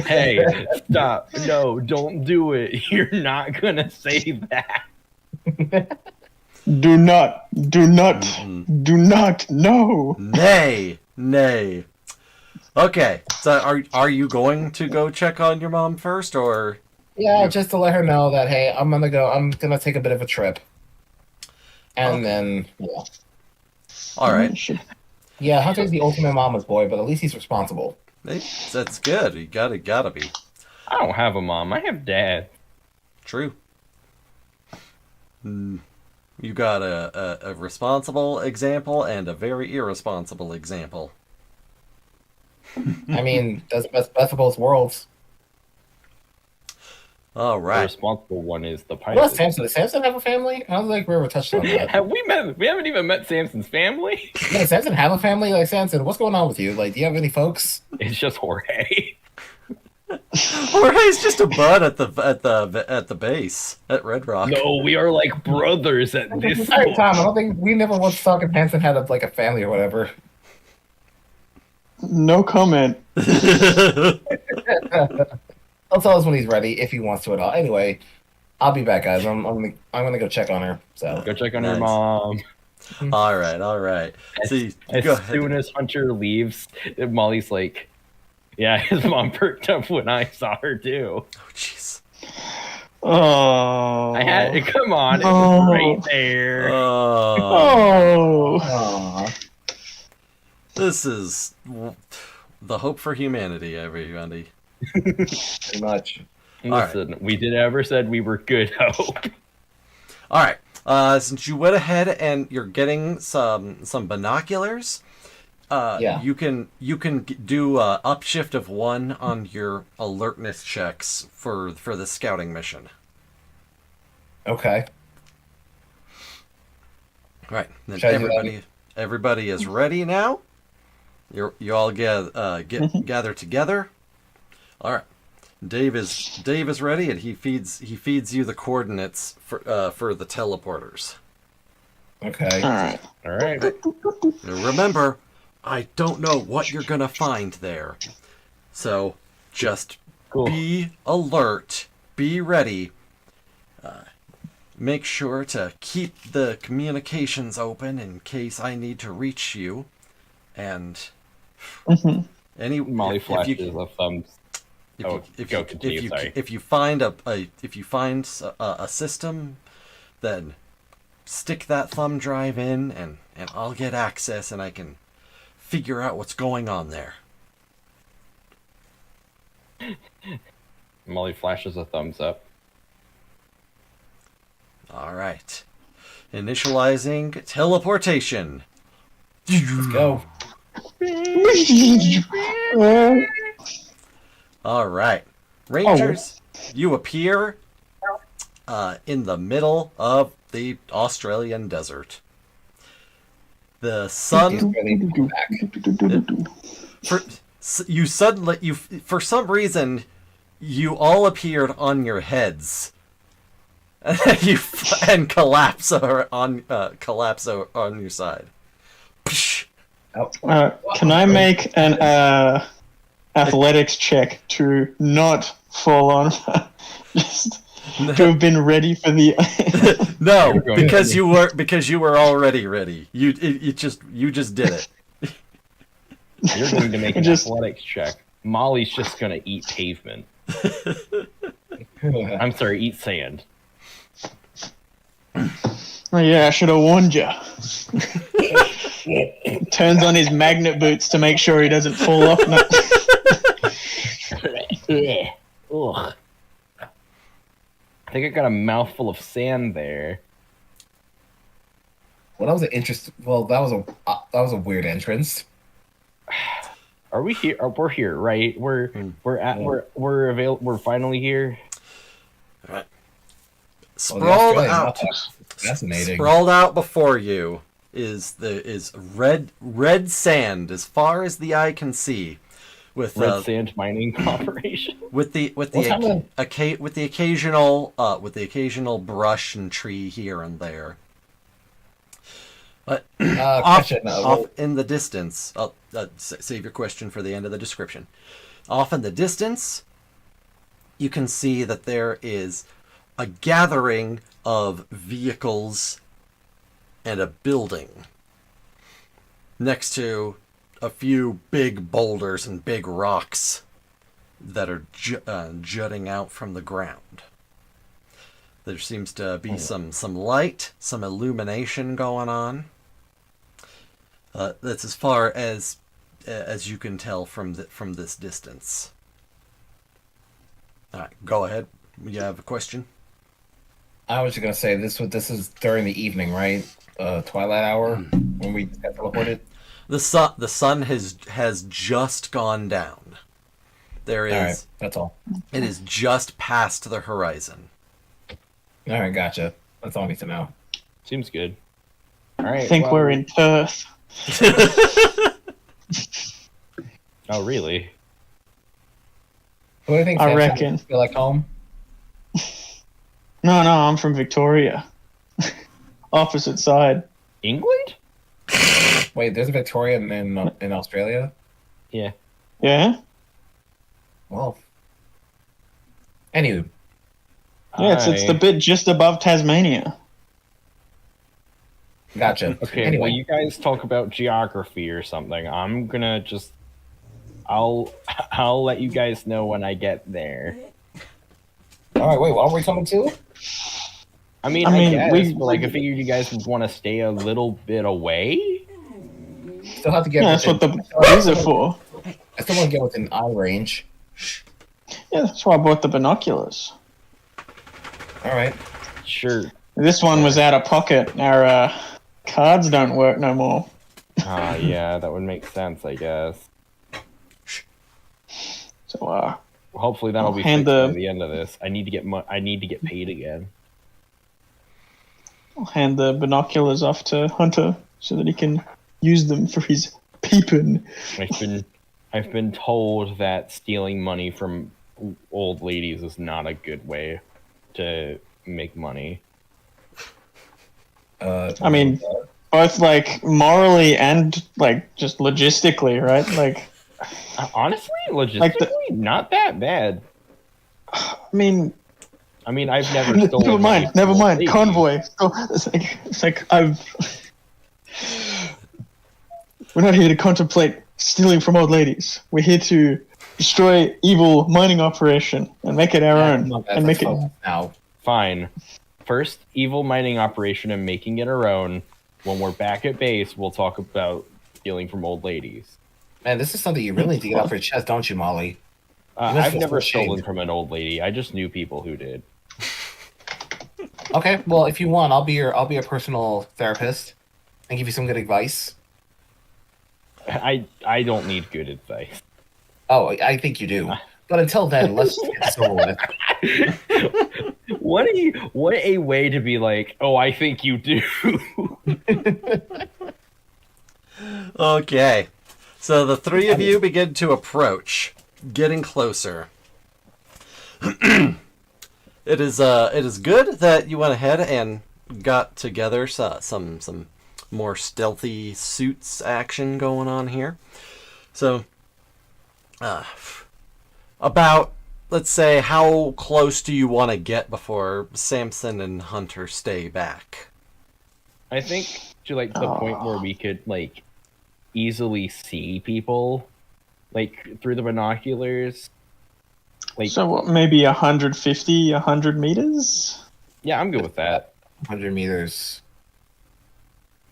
Hey, stop. No, don't do it. You're not gonna say that. Do not, no. Nay. Okay, so are you going to go check on your mom first, or? Yeah, just to let her know that hey, I'm gonna take a bit of a trip, and then yeah. All right, Yeah, Hunter's the ultimate mama's boy, but at least he's responsible. that's good. You gotta be. I don't have a mom. I have dad. True. You got a responsible example and a very irresponsible example. I mean, that's best of both worlds. All The right. responsible one is the What about pilot. Samson? Does Samson have a family? I don't think we ever touched on that. Have we met? We haven't even met Samson's family. Yeah, does Samson have a family? Samson, what's going on with you? Do you have any folks? It's just Jorge. Jorge's just a bud at the base at Red Rock. No, we are like brothers at This this entire point. time, I don't think we never once talked if Hanson had a family or whatever. No comment. He'll tell us when he's ready, if he wants to at all. Anyway, I'll be back, guys. I'm gonna go check on her. So Go check on Nice. your mom. All right. See, As go ahead. soon as Hunter leaves, Molly's like, "Yeah, his mom perked up when I saw her too." Oh, jeez. Oh. I had come on, it No. was right there. Oh, Oh. Aw. this is the hope for humanity, everybody. Pretty much. Listen, we did ever said we were good hope. All right. Since you went ahead and you're getting some binoculars, Yeah. you can do a upshift of 1 on your alertness checks for the scouting mission. Okay. All right. Then Should I do that? everybody is ready now. You all gather together. All right. Dave is ready, and he feeds you the coordinates for the teleporters. Okay. All right. All right. Now remember, I don't know what you're gonna find there, so Just Cool. be alert. Be ready. Make sure to keep the communications open in case I need to reach you. And any Molly if flashes you, a thumbs. Sorry. if you find a system, then stick that thumb drive in, and I'll get access, and I can figure out what's going on there. Molly flashes a thumbs up. All right. Initializing teleportation. Let's go. All right. Rangers, you appear in the middle of the Australian desert. The sun for some reason you all appeared on your heads. and collapse on your side. Can I make an athletics check to not fall on? Just to have been ready for the. No, because you were already ready. You just did it. You're going to make an athletics check. Molly's just going to eat pavement. I'm sorry, eat sand. Oh yeah, I should have warned you. Turns on his magnet boots to make sure he doesn't fall off. Ugh. I think I got a mouthful of sand there. Well, that was an interest. Well, that was a weird entrance. Are we here? We're here, right? We're finally here. All right. Well, fascinating. Sprawled out before you is red sand as far as the eye can see, with Red Sand Mining Corporation. with the occasional brush and tree here and there. But off in the distance, I'll save your question for the end of the description. Off in the distance, you can see that there is a gathering of vehicles and a building next to a few big boulders and big rocks that are jutting out from the ground. There seems to be some light, some illumination going on. That's as far as you can tell from this distance. All right, go ahead. You have a question? I was just gonna say this is during the evening, right? Twilight hour when we got teleported. The sun has just gone down. There is. All right, that's all. It is just past the horizon. All right, gotcha. That's all I need to know. Seems good. All right. I think we're in Perth. Oh, really? What do you think? I Sam? reckon. Feel like home? No, I'm from Victoria. Opposite side. England? Wait, there's a Victoria in Australia. Yeah. Yeah? Well, anywho. Yeah, it's the bit just above Tasmania. Gotcha. Okay, Anyway. well, you guys talk about geography or something. I'm gonna I'll let you guys know when I get there. All right, wait, what are we coming to? I mean, I guess, but like, I figured you guys would want to stay a little bit away. Still have to get. Yeah, that's what the these are for. I still want to get within eye range. Yeah, that's why I bought the binoculars. All right. Sure. This one was out of pocket. Our cards don't work no more. Yeah, that would make sense, I guess. So, hopefully that'll be fixed by the end of this. I need to get paid again. I'll hand the binoculars off to Hunter so that he can use them for his peeping. I've been told that stealing money from old ladies is not a good way to make money. I mean, both like morally and like just logistically, right? Like, Honestly, logistically, Like not that bad. I mean, I've never stolen. never money mind. from Never old mind. ladies. Convoy. Oh, it's like I've. We're not here to contemplate stealing from old ladies. We're here to destroy evil mining operation and make it our own. Come on, guys, And let's make it. focus now. Fine. First, evil mining operation and making it our own. When we're back at base, we'll talk about stealing from old ladies. Man, this is something you really need to get off your chest, don't you, Molly? You must I've feel never so ashamed. stolen from an old lady. I just knew people who did. Okay, well, if you want, I'll be your personal therapist and give you some good advice. I don't need good advice. Oh, I think you do. But until then, let's just get this over with. What a way to be like, oh, I think you do. Okay. So the three of you begin to approach, getting closer. It is good that you went ahead and got together some more stealthy suits action going on here. So, about, let's say, how close do you want to get before Samson and Hunter stay back? I think to like the point where we could like easily see people like through the binoculars. Like, So what, maybe 150, 100 meters? yeah, I'm good with that. 100 meters.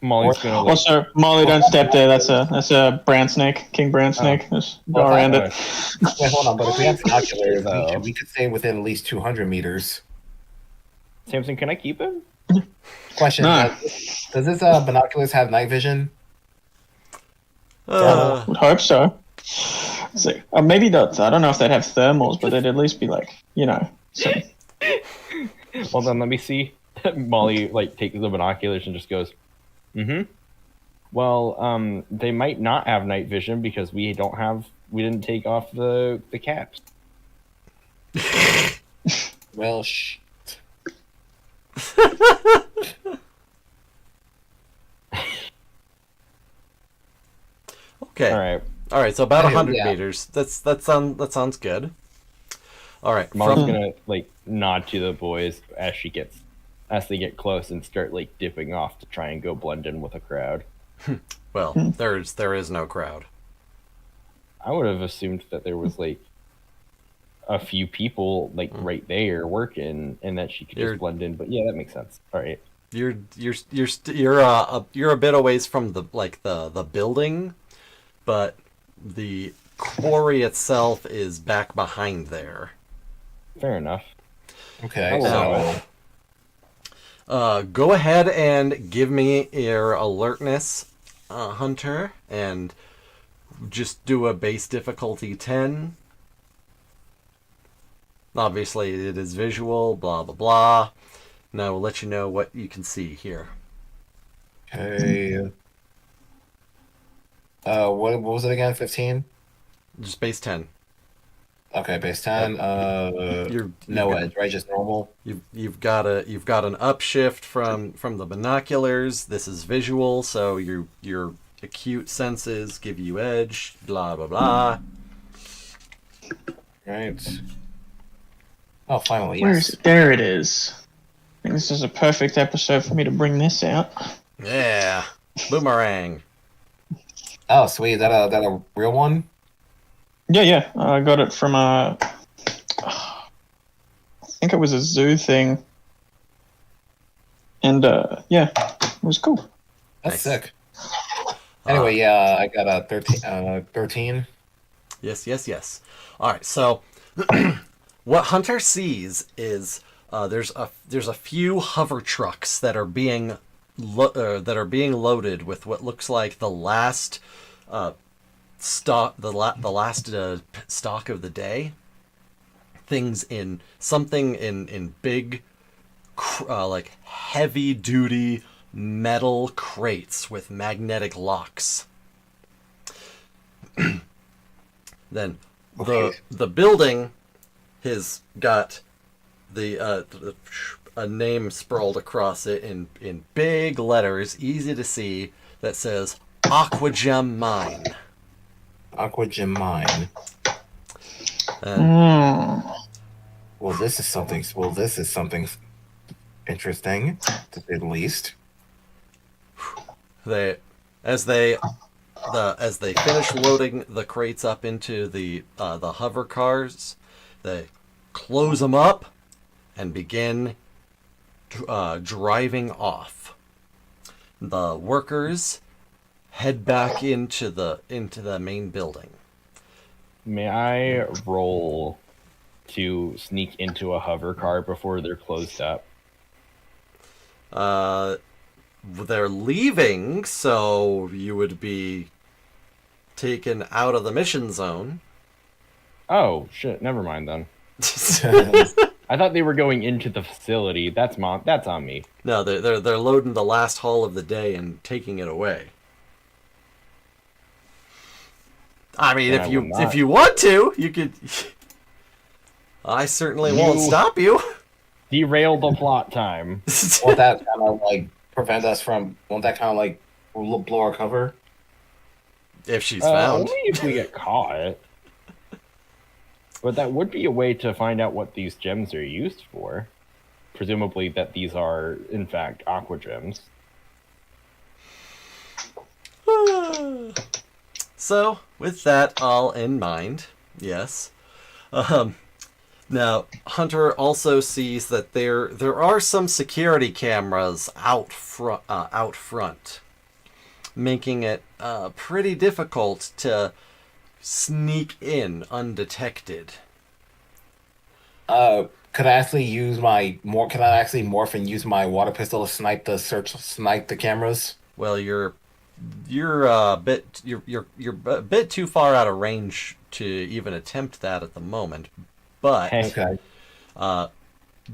Molly's gonna like, Also, Molly, don't step there. That's a brown snake, king brown snake. Just go Well, around uh, it. Wait, hold on, but if we have binoculars, though. we could stay within at least 200 meters. Samson, can I keep him? Question, No. does this binoculars have night vision? Would hope so. So, maybe not. I don't know if they'd have thermals, but they'd at least be like, some, Well, then let me see. Molly like takes the binoculars and just goes, mm-hmm. Well, they might not have night vision because we didn't take off the caps. Well, Okay. All right. So about Hey, 100 yeah. meters. That sounds good. All right. Molly's From, gonna like nod to the boys as they get close and start like dipping off to try and go blend in with a crowd. well, there is no crowd. I would have assumed that there was like a few people like right there working and that she could You're- just blend in. But yeah, that makes sense. All right. You're a bit away from the building, but the quarry itself is back behind there. Fair enough. okay, Oh, so Go ahead and give me your alertness, Hunter, and just do a base difficulty 10. Obviously, it is visual, blah, blah, blah. And I will let you know what you can see here. okay. What was it again? 15. Just base 10. Okay, base 10. You've No got- edge, right? Just normal. You've got an upshift from the binoculars. This is visual, so your acute senses give you edge. Blah blah blah. Right. Oh, finally, Where yes. is it? There it is. I think this is a perfect episode for me to bring this out. Yeah, boomerang. Oh, sweet. Is that a real one? Yeah. I got it from I think it was a zoo thing. And yeah, it was cool. That's Nice. sick. Anyway, yeah, I got a 13. 13. Yes. All right. So, what Hunter sees is there's a few hover trucks that are being loaded with what looks like the last stock stock of the day. Things in big, like heavy duty metal crates with magnetic locks. Then Okay. the building has got a name sprawled across it in big letters, easy to see, that says Aquagem Mine. Aqua Gem Mine. And Well, this is something. Well, this is something interesting, to say the least. as they finish loading the crates up into the hover cars, they close them up and begin driving off. The workers head back into the main building. May I roll to sneak into a hover car before they're closed up? They're leaving, so you would be taken out of the mission zone. Oh shit! Never mind then. I thought they were going into the facility. That's on me. No, they're loading the last haul of the day and taking it away. I mean, Then if you want to, you could. I certainly won't stop you. Derail the plot time. Won't that kind of like prevent us from? Won't that kind of like blow our cover? If she's found. Only if we get caught. But that would be a way to find out what these gems are used for. Presumably that these are, in fact, aqua gems. So, with that all in mind, yes. Now, Hunter also sees that there are some security cameras out front, making it pretty difficult to sneak in undetected. Could I actually use Could I actually morph and use my water pistol to snipe the cameras? Well, you're a bit too far out of range to even attempt that at the moment. But Okay.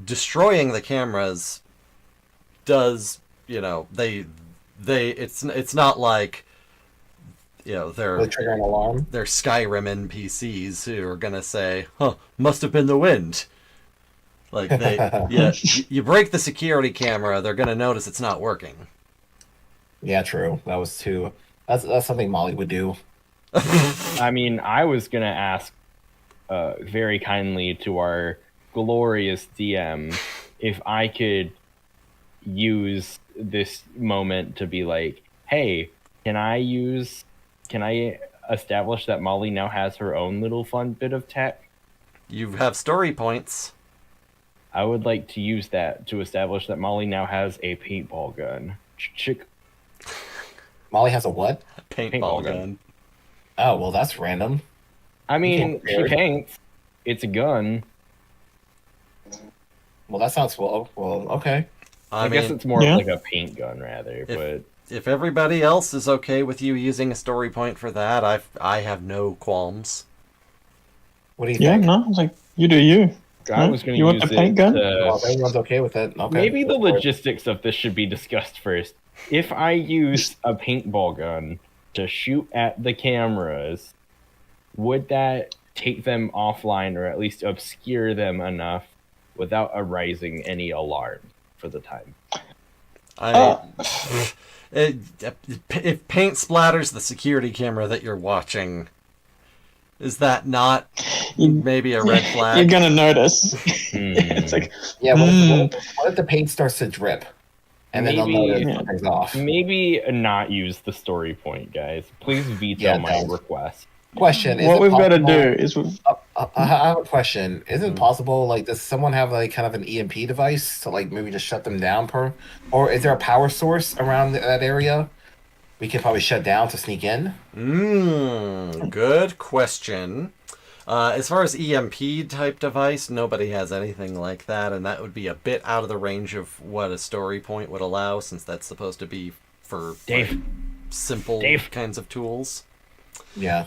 destroying the cameras does, it's not like, they're Will it trigger an alarm? they're Skyrim NPCs who are gonna say, "Huh, must have been the wind." Like you break the security camera, they're gonna notice it's not working. Yeah, true. That was too. That's something Molly would do. I mean, I was gonna ask very kindly to our glorious DM if I could use this moment to be like, hey, can I establish that Molly now has her own little fun bit of tech? You have story points. I would like to use that to establish that Molly now has a paintball gun. Molly has a what? Paintball gun. Oh, well, that's random. I mean, she Weird. paints. It's a gun. Well, that sounds well. Okay. I mean, guess it's more Yeah. like a paint gun, rather. But if everybody else is okay with you using a story point for that, I have no qualms. What do you Yeah, think? no, it's like, you do you. I was going You to want use the paint it gun? Well, if to... everyone's okay with it, okay. Maybe the Go for it. logistics of this should be discussed first. If I use a paintball gun to shoot at the cameras, would that take them offline or at least obscure them enough without arising any alarm for the time? If paint splatters the security camera that you're watching, is that not maybe a red You're flag? gonna notice. It's like, Yeah, what if the paint starts to drip? And then they'll Maybe- notice something's off. Maybe not use the story point, guys. Please veto Yeah, my don't. request. Question: Is what it we've got to possible- do is I have a question. Is it possible, like, does someone have like kind of an EMP device to like maybe just shut them down or is there a power source around that area we could probably shut down to sneak in? Good question. As far as EMP type device, nobody has anything like that, and that would be a bit out of the range of what a story point would allow, since that's supposed to be for Dave. like, simple Dave. kinds of tools. Yeah.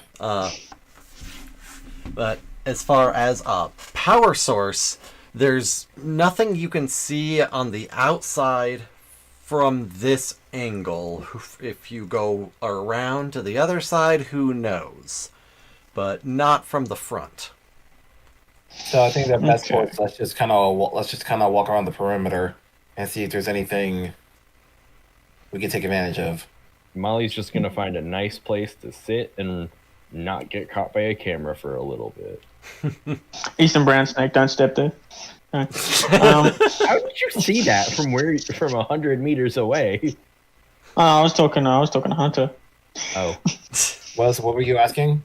But as far as a power source, there's nothing you can see on the outside from this angle. If you go around to the other side, who knows? But not from the front. So I think the best Okay. course. Let's just kind of walk around the perimeter and see if there's anything we can take advantage of. Molly's just gonna find a nice place to sit and not get caught by a camera for a little bit. Eastern brown snake, don't step there. No. How did you see that from 100 meters away? I was talking to Hunter. Oh, What were you asking?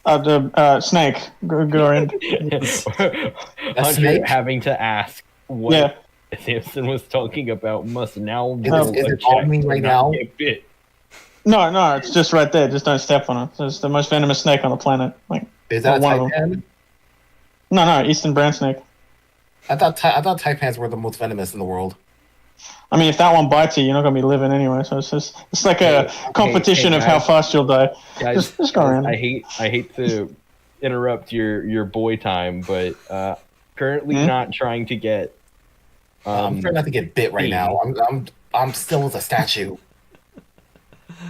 The snake. Go in. Hunter snake? having to ask what Yeah. Samson was talking about must now Is roll it a on check me to right not now? get bit. No, it's just right there. Just don't step on it. It's the most venomous snake on the planet. Like, Is that a one of them. taipan? No, Eastern brown snake. I thought taipans were the most venomous in the world. I mean, if that one bites you, you're not gonna be living anyway. So it's like a competition hey, of how guys. fast you'll die. Guys, Just go around. I hate to interrupt your boy time, but currently not trying to get. I'm trying not to get bit right now. I'm still with a statue.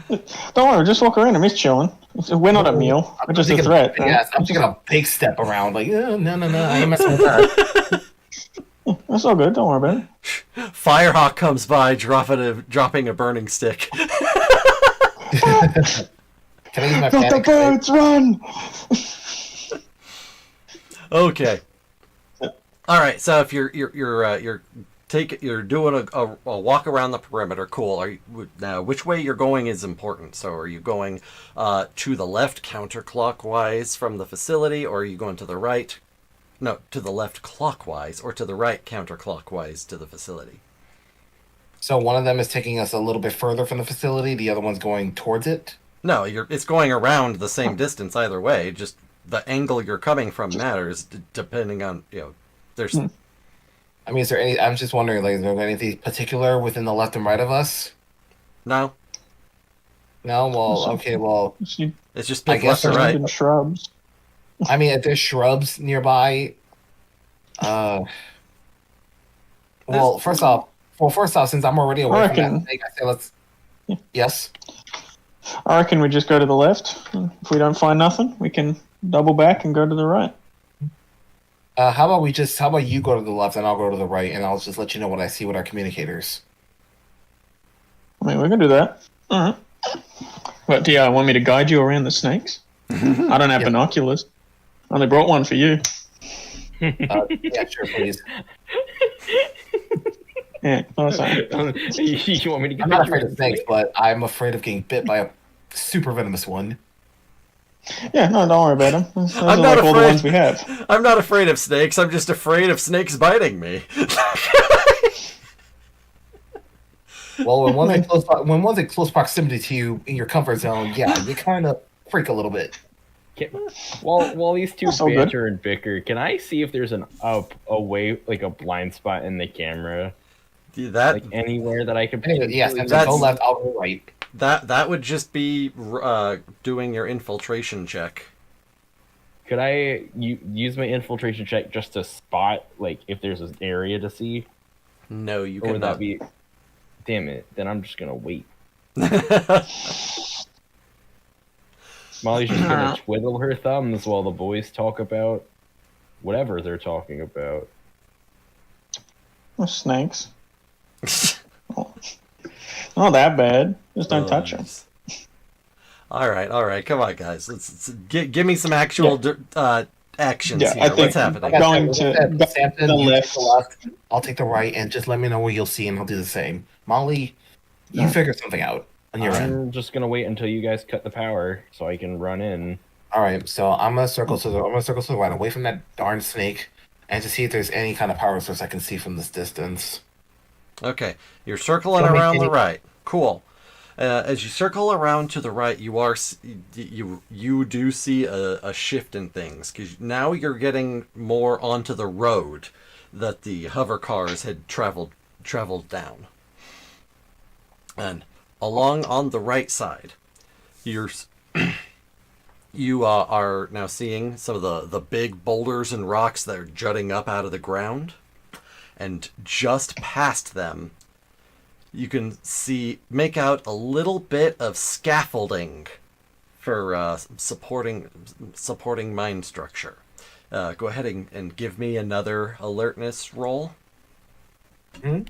Don't worry, just walk around him. He's chilling. We're not a meal. We're just a threat. Right? Yes, I'm taking a big step around. Like, no, I ain't messing with that. That's all good. Don't worry about it. Firehawk comes by, dropping a burning stick. Can I use my Not the panic? birds, run! Okay. All right. So if you're doing a walk around the perimeter, cool. Now which way you're going is important. So are you going to the left counterclockwise from the facility, or are you going to the right? No, to the left clockwise, or to the right counterclockwise to the facility. So one of them is taking us a little bit further from the facility. The other one's going towards it. No, it's going around the same distance either way. Just the angle you're coming from matters depending on There's. I mean, is there any? I'm just wondering, like, is there anything particular within the left and right of us? No, No. Well, okay. Well, it's just I pick guess left or there's right. Shrubs. I mean, if there's shrubs nearby. Well, first off, since I'm already away from that snake, I say let's. Yes. I reckon we just go to the left. If we don't find nothing, we can double back and go to the right. How about you go to the left and I'll go to the right, and I'll just let you know what I see with our communicators. I mean, we can do that. All right. But do you want me to guide you around the snakes? I don't have binoculars. I only brought one for you. Yeah, sure, please. Yeah, awesome. You want me to get I'm not afraid of snakes, but I'm afraid of getting bit by a super venomous one. Yeah, no, don't worry about them. Those are I'm not like all the afraid. ones we have. I'm not afraid of snakes. I'm just afraid of snakes biting me. Well, when one's in close proximity to you in your comfort zone, yeah, you kind of freak a little bit. While these two That's all good. banter and bicker, can I see if there's a way, like a blind spot in the camera, That like anywhere that I could? Anyway, yes, and That's- go left, I'll go right. that would just be doing your infiltration check. Could I use my infiltration check just to spot, like, if there's an area to see? No, you Or would cannot. that be? Damn it! Then I'm just gonna wait. Molly's just gonna twiddle her thumbs while the boys talk about whatever they're talking about. Oh, snakes. Not that bad. Just don't touch them. All right. Come on, guys. Let's give me some actual actions Yeah, here. I think- What's happening? Going Like to I said, Samson, the you left. take the left, I'll take the right, and just let me know where you'll see, and I'll do the same. Molly, you figure something out on your end. I'm just gonna wait until you guys cut the power so I can run in. All right, so I'm gonna circle to the right, away from that darn snake, and to see if there's any kind of power source I can see from this distance. Okay, you're circling Don't make around the any- right. Cool. As you circle around to the right, you do see a shift in things, because now you're getting more onto the road that the hover cars had traveled down, and along on the right side, you are now seeing some of the big boulders and rocks that are jutting up out of the ground, and just past them, you can make out a little bit of scaffolding for supporting mine structure. Go ahead and give me another alertness roll. Hmm?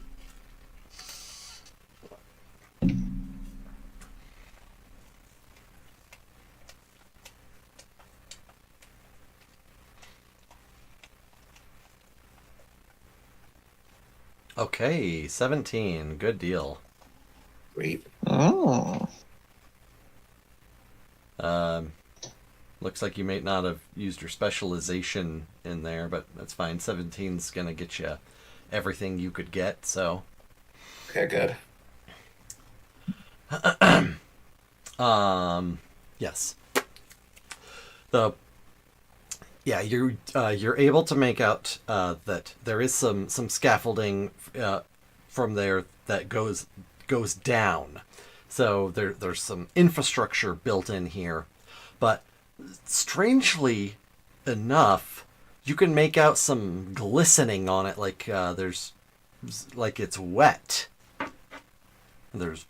Okay, 17. Good deal. Great. Oh. Looks like you may not have used your specialization in there, but that's fine. 17's gonna get you everything you could get, so. Okay, good. Yes. You're able to make out that there is some scaffolding from there that goes down. So there's some infrastructure built in here, but strangely enough, you can make out some glistening on it, like like it's wet. There's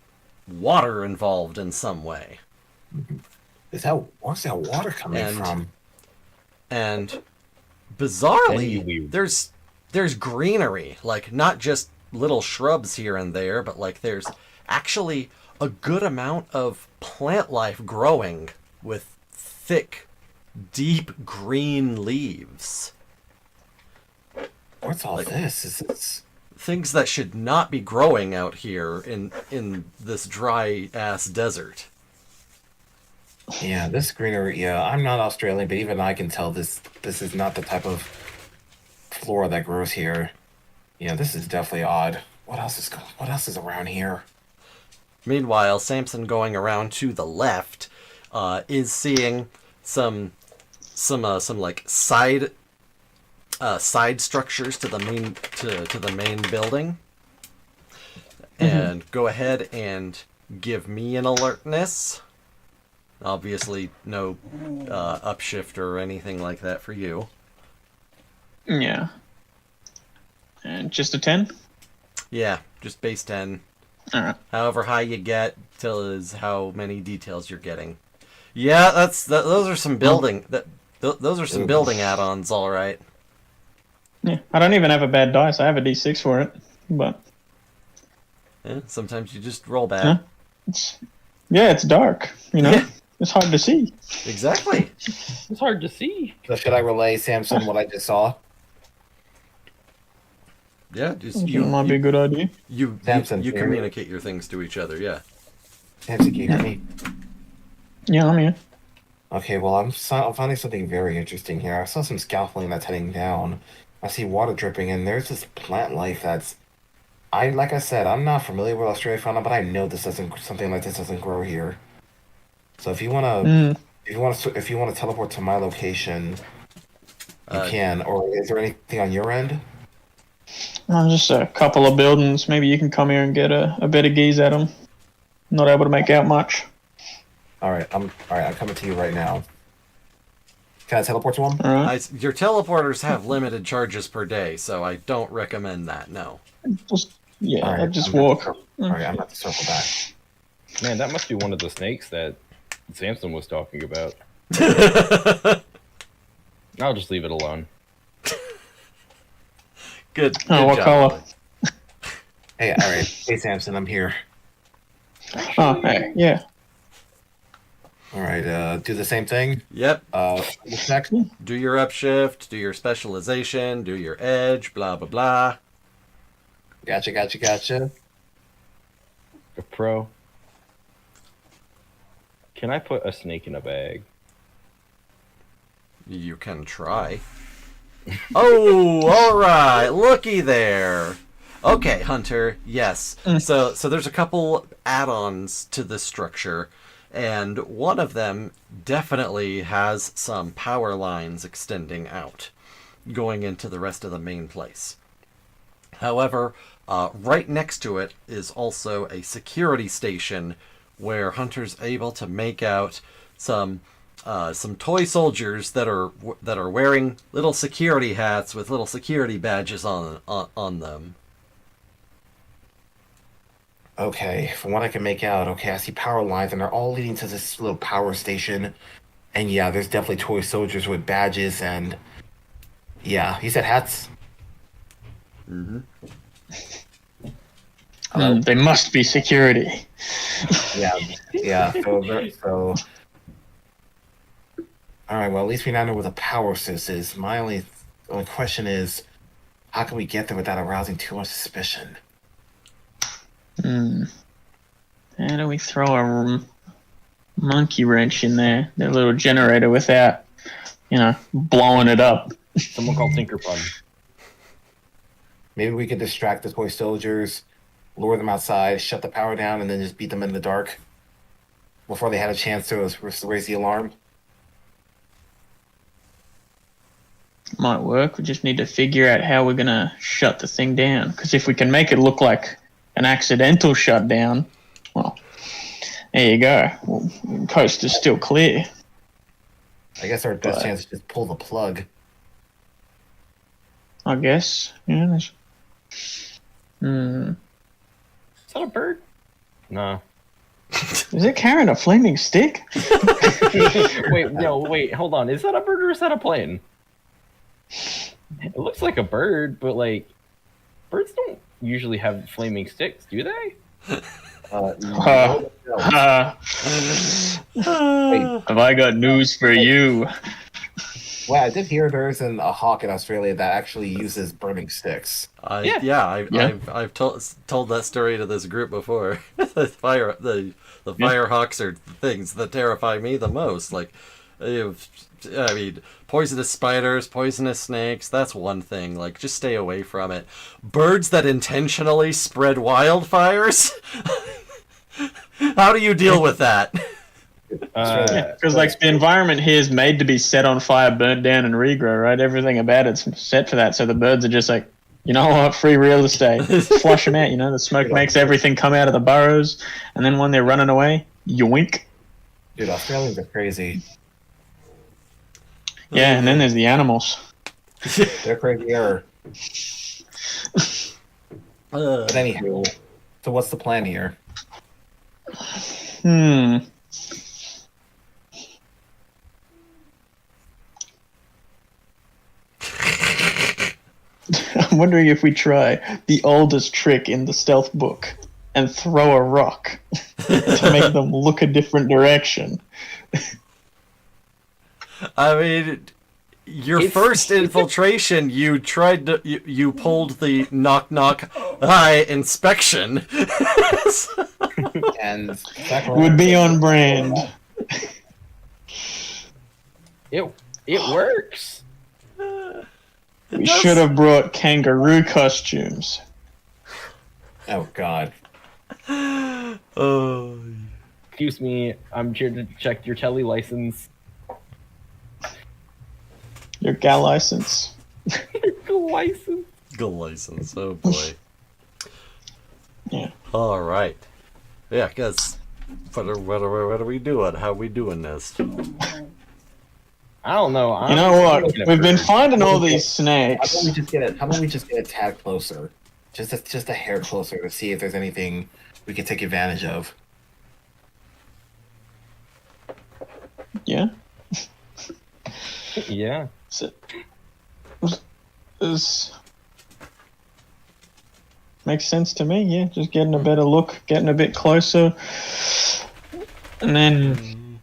water involved in some way. Where's that water coming from? And bizarrely, Anyway. there's greenery, like not just little shrubs here and there, but like there's actually a good amount of plant life growing with thick, deep green leaves. What's all this? Is this? Things that should not be growing out here in this dry ass desert. Yeah, this greenery. Yeah, I'm not Australian, but even I can tell this is not the type of flora that grows here. Yeah, this is definitely odd. What else is around here? Meanwhile, Samson, going around to the left, is seeing some like side structures to the main building. And go ahead and give me an alertness. Obviously, no upshift or anything like that for you. Yeah. And just a 10? Yeah, just base 10. Alright. However high you get till is how many details you're getting. Yeah, those are some building those are some building add-ons, all right. Yeah. I don't even have a bad dice. I have a D6 for it. But Yeah, sometimes you just roll bad. Huh? it's dark, you know? Yeah. It's hard to see. Exactly. It's hard to see. So should I relay Samson what I just saw? Yeah, just It might be a good idea. you Samson, you hear me? communicate your things to each other. Yeah. Samson, can you hear me? Yeah, I'm here. Okay, well, I'm finding something very interesting here. I saw some scaffolding that's heading down. I see water dripping, and there's this plant life that's. Like I said, I'm not familiar with Australia fauna, but I know something like this doesn't grow here. So if you wanna, if you wanna teleport to my location, you can. Or is there anything on your end? Just a couple of buildings. Maybe you can come here and get a better gaze at them. Not able to make out much. All right, I'm coming to you right now. Can I teleport to him? All right. Your teleporters have limited charges per day, so I don't recommend that. No. Yeah, All right, I just I'm gonna walk. All right, I'm about to circle back. Man, that must be one of the snakes that Samson was talking about. I'll just leave it alone. Good. Oh, what job, color? Billy. Hey, all right. Hey, Samson, I'm here. Oh, hey, yeah. All right, do the same thing. Yep. Check. Do your upshift, do your specialization, do your edge, blah blah blah. Gotcha. A pro. Can I put a snake in a bag? You can try. Oh, all right. Looky there. Okay, Hunter. Yes. So there's a couple add-ons to this structure, and one of them definitely has some power lines extending out, going into the rest of the main place. However, right next to it is also a security station where Hunter's able to make out some toy soldiers that are wearing little security hats with little security badges on them. Okay, from what I can make out, okay, I see power lines, and they're all leading to this little power station. And yeah, there's definitely toy soldiers with badges, and yeah, he said hats. They must be security. Yeah. So. All right. Well, at least we now know where the power source is. My only question is, How can we get there without arousing too much suspicion? How do we throw a monkey wrench in there, their little generator, without, blowing it up? Someone called Tinkerpun. Maybe we could distract the toy soldiers, lure them outside, shut the power down, and then just beat them in the dark before they had a chance to raise the alarm. Might work. We just need to figure out how we're gonna shut the thing down. Because if we can make it look like an accidental shutdown, well, there you go. Well, the coast is still clear. I guess our best chance is just pull the plug. I guess. Yeah. Is that a bird? No. Is it carrying a flaming stick? Wait, hold on. Is that a bird or is that a plane? It looks like a bird, but like, birds don't usually have flaming sticks, do they? Have I got news for you? Well, I did hear there's a hawk in Australia that actually uses burning sticks. I've told that story to this group before. the fire hawks are things that terrify me the most. Like, poisonous spiders, poisonous snakes, that's one thing. Like, just stay away from it. Birds that intentionally spread wildfires? How do you deal with that? Because like the environment here is made to be set on fire, burnt down, and regrow, right? Everything about it's set for that. So the birds are just like, you know what, free real estate. Flush them out, the smoke makes everything come out of the burrows, and then when they're running away, yoink. Dude, Australians are crazy. Yeah, and then there's the animals. They're crazier. But anywho, so what's the plan here? I'm wondering if we try the oldest trick in the stealth book and throw a rock to make them look a different direction. I mean, your first infiltration, you tried to you pulled the knock knock hi inspection, And would be on brand. It works. We should have brought kangaroo costumes. Oh God. Oh. Excuse me, I'm here to check your telly license. Your gal license. License. License. Oh boy. Yeah. All right. Yeah, because what are we doing? How are we doing this? I don't know. You know what? We've been finding all these snakes. How about we just get a tad closer, just a hair closer to see if there's anything we can take advantage of. Yeah. Yeah. This makes sense to me. Yeah, just getting a better look, getting a bit closer, and then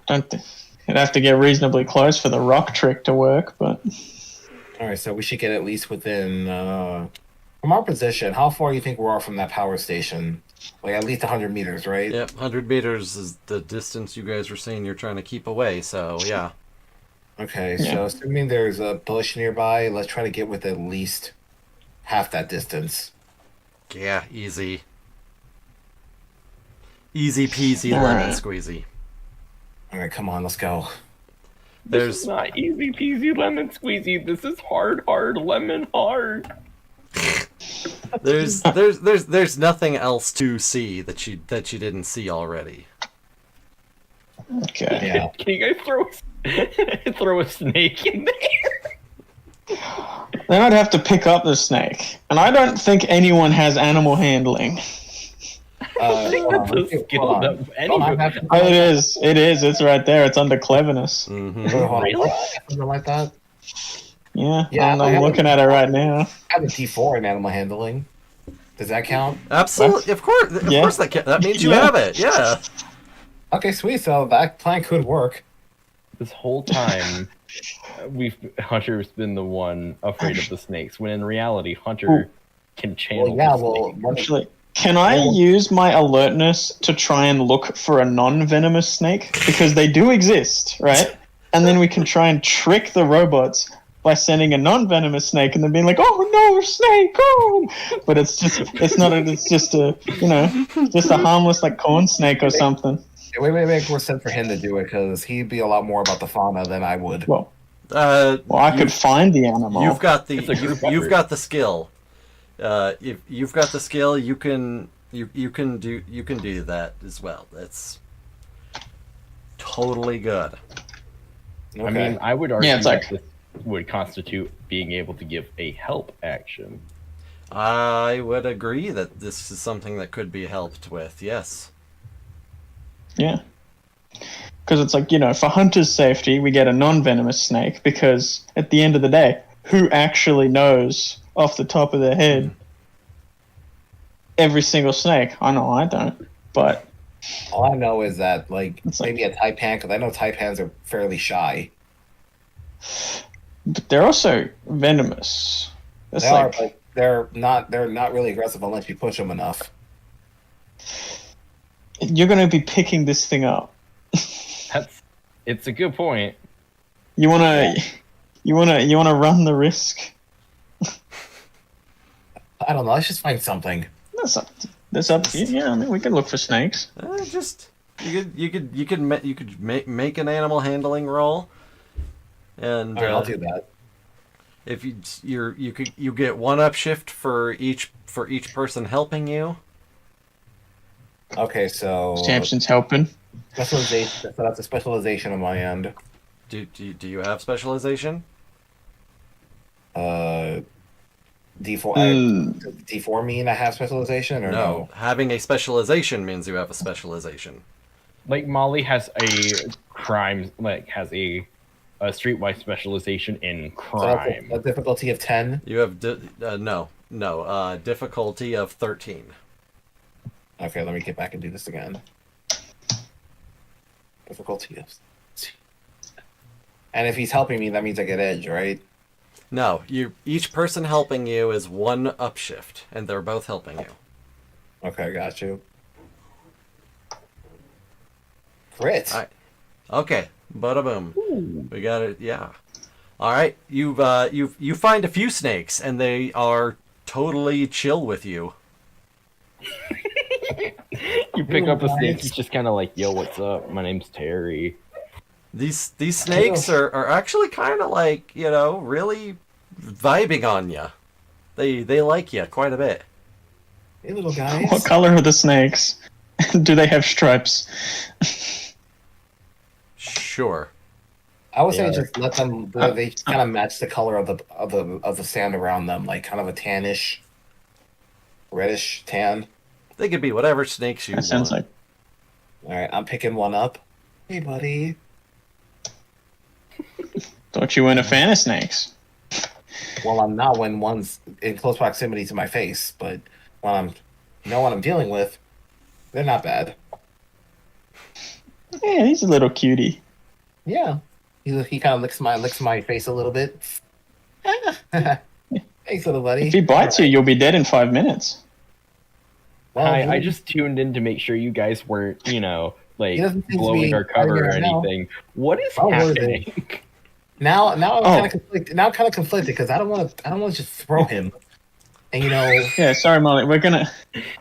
don't think you'd have to get reasonably close for the rock trick to work. But All right, so we should get at least within from our position. How far do you think we are from that power station? Like at least 100 meters, right? Yep, 100 meters is the distance you guys were saying you're trying to keep away. So yeah. Okay, Yeah. so assuming there's a bush nearby, let's try to get with at least half that distance. Yeah, easy. Easy peasy All lemon right. squeezy. All right, come on, let's go. This There's is not easy peasy lemon squeezy. This is hard lemon hard. there's nothing else to see that you didn't see already. okay. Yeah. Can you guys throw a snake in there? Then I'd have to pick up the snake, and I don't think anyone has animal handling. I think that's a skill that It is. It's right there. It's under cleverness. Mm-hmm. Really? Something like that. Yeah, Yeah, I I'm have looking at it right now. I have a D4 in animal handling. Does that count? Absolutely, of course. Of Yeah. course, that means you Yeah. have it. Yeah. Okay, sweet. So that plan could work. this whole time, Hunter's been the one afraid of the snakes, when in reality, Hunter can channel the snake. Actually, can I use my alertness to try and look for a non-venomous snake? Because they do exist, right? And then we can try and trick the robots by sending a non-venomous snake and then being like, "Oh no, snake!" Oh, but it's just a harmless like corn snake or something. It would make more sense for him to do it because he'd be a lot more about the fauna than I would. Well, I could find the animal. You've got the skill. If you've got the skill, you can do that as well. That's totally good. Okay. I mean, I would argue it's like, that this would constitute being able to give a help action. I would agree that this is something that could be helped with. Yes. Yeah. Because it's like, for Hunter's safety, we get a non-venomous snake because at the end of the day, who actually knows off the top of their head every single snake? I know I don't, but... All I know is that, It's maybe a taipan, because I know taipans are fairly shy. But they're also venomous. That's They are, but they're not really aggressive unless you push them enough. You're going to be picking this thing up. It's a good point. You wanna run the risk? I don't know. Let's just find something. That's up to you. Yeah, I mean, we can look for snakes. You could make an animal handling roll, and All right, I'll do that. If you get one upshift for each person helping you. Okay, so Samson's helping. specialization. So that's a specialization on my end. Do you have specialization? D4. D4 mean I have specialization or no? Having a specialization means you have a specialization. Like Molly has a crime, has a streetwise specialization in crime. So that's a difficulty of 10. You have difficulty of 13. Okay, let me get back and do this again. Difficulty of... And if he's helping me, that means I get edge, right? No, each person helping you is one upshift, and they're both helping you. Okay, got you. Crit. All right. Okay, bada boom. Ooh. We got it. Yeah. All right. You find a few snakes, and they are totally chill with you. You pick up a snake, he's just kind of like, "Yo, what's up? My name's Terry." These snakes are actually kind of like, really vibing on you. They like you quite a bit. Hey, little guys. What color are the snakes? Do they have stripes? Sure. I would say just let them. They kind of match the color of the sand around them, like kind of a tannish, reddish tan. They could be whatever snakes you want. Sounds like. All right, I'm picking one up. Hey, buddy. Thought you weren't a fan of snakes. Well, I'm not when one's in close proximity to my face, but when what I'm dealing with, they're not bad. Yeah, he's a little cutie. Yeah, he kind of licks my face a little bit. Thanks, little buddy. If he bites you, you'll be dead in 5 minutes. Well, Hi, I just tuned in to make sure you guys weren't, doesn't seem to blowing be our cover or right now. anything. What is Oh, what is happening? Now I'm kind of conflicted. Now I'm kind of conflicted because I don't want to just throw him. And Yeah, sorry, Molly. We're gonna.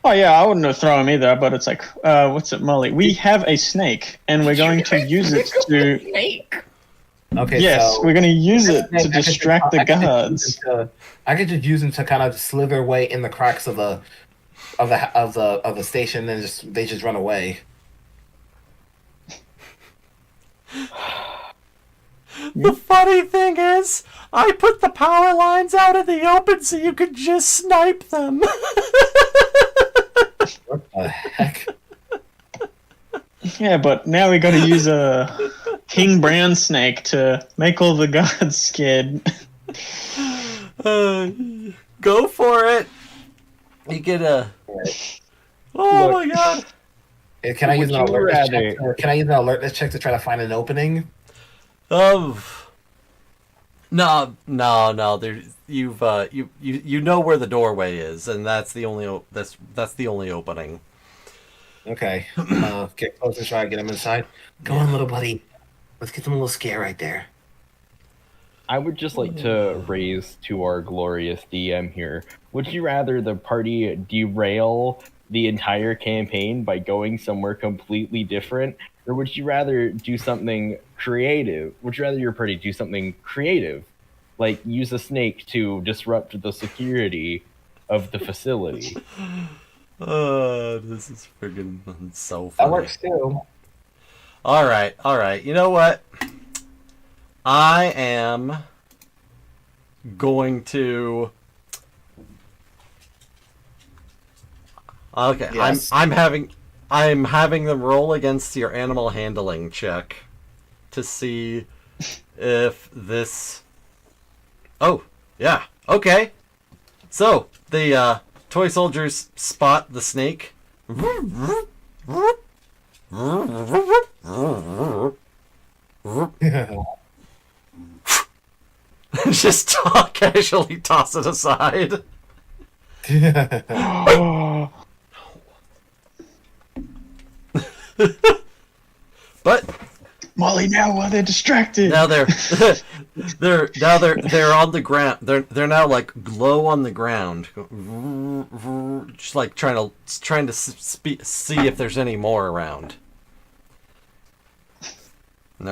Oh yeah, I wouldn't have thrown him either. But it's like, what's it, Molly? We have a snake, and we're going to use it to. Snake. Okay. Yes, so we're going to use it to distract the guards. I could just use them to kind of slither away in the cracks of the station, and they just run away. The funny thing is, I put the power lines out in the open so you could just snipe them. What the heck? Yeah, but now we got to use a king brown snake to make all the guards scared. Go for it. You get a. Oh my god! Can I use an alertness check? Can I use an alertness check to try to find an opening? Um. No. There, you know where the doorway is, and that's the only that's the only opening. Okay. Get closer, try to get him inside. Go on, little buddy. Let's get them a little scare right there. I would just like to raise to our glorious DM here. Would you rather the party derail the entire campaign by going somewhere completely different, or would you rather do something creative? Would you rather your party do something creative, like use a snake to disrupt the security of the facility? This is friggin' so That funny. works too. All right. You know what? I am going to. Okay, Yes. I'm having them roll against your animal handling check to see if this. Oh yeah, okay. So the toy soldiers spot the snake. Just casually toss it aside. But Molly, now while they're distracted. now they're they're on the ground. They're now like low on the ground, just like trying to see if there's any more around. And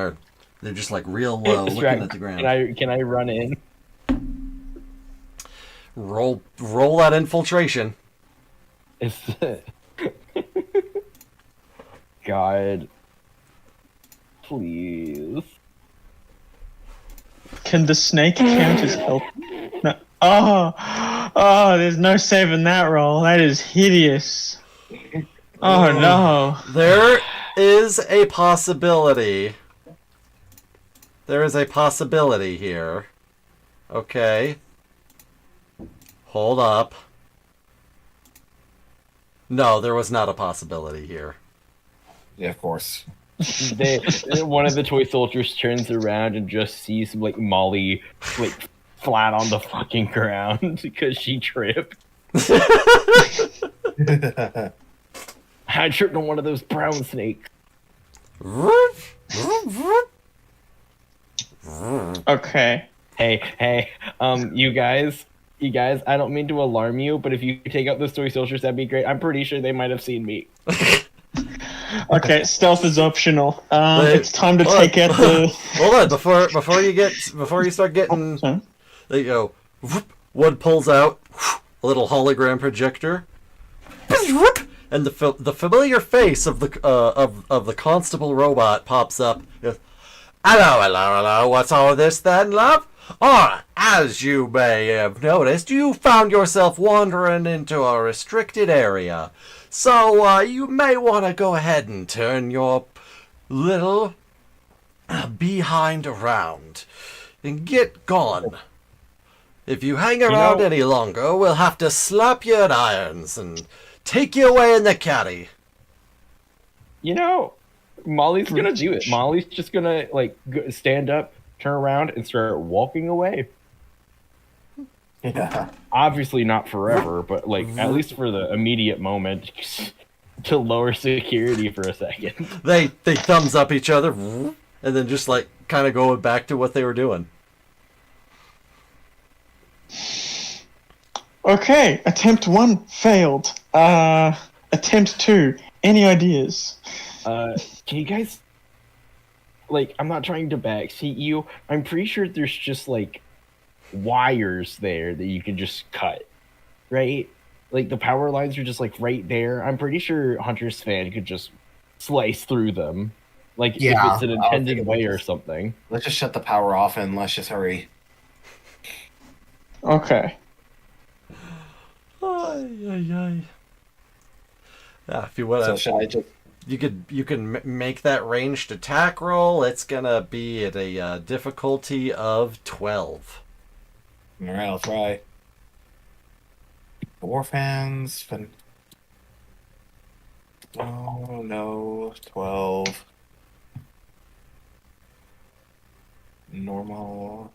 they're just like real low, looking at the ground. Can I run in? Roll that infiltration. God, please. Can the snake count as help? No. Oh, there's no saving that roll. That is hideous. Oh no. There is a possibility. There is a possibility here. Okay. Hold up. No, there was not a possibility here. Yeah, of course. One of the toy soldiers turns around and just sees like Molly like flat on the fucking ground because she tripped. I tripped on one of those brown snakes. Okay. Hey, you guys, I don't mean to alarm you, but if you could take out those toy soldiers, that'd be great. I'm pretty sure they might have seen me. Okay, stealth is optional. Wait, It's time to hold take on. out the. Hold on, before you start getting, Sorry. there you go. One pulls out a little hologram projector, and the familiar face of the constable robot pops up. Hello. What's all this then, love? As you may have noticed, you found yourself wandering into a restricted area. So, you may want to go ahead and turn your little behind around and get gone. If you hang around any longer, we'll have to slap you in irons and take you away in the caddy. You know, Molly's gonna do it. Molly's just gonna like stand up, turn around, and start walking away. Yeah. Obviously not forever, but like at least for the immediate moment, to lower security for a second. They thumbs up each other, and then just like kind of going back to what they were doing. Okay, attempt 1 failed. Attempt 2. Any ideas? Can you guys like? I'm not trying to backseat you. I'm pretty sure there's just like wires there that you can just cut, right? Like the power lines are just like right there. I'm pretty sure Hunter's fan could just slice through them, like if Yeah, it's an I was intended thinking way or this. something. Let's just shut the power off and let's just hurry. Okay. Yeah, if you want So to, should I just? you can make that ranged attack roll. It's gonna be at a difficulty of 12. All right, I'll try. War fans. Oh no, 12. Normal.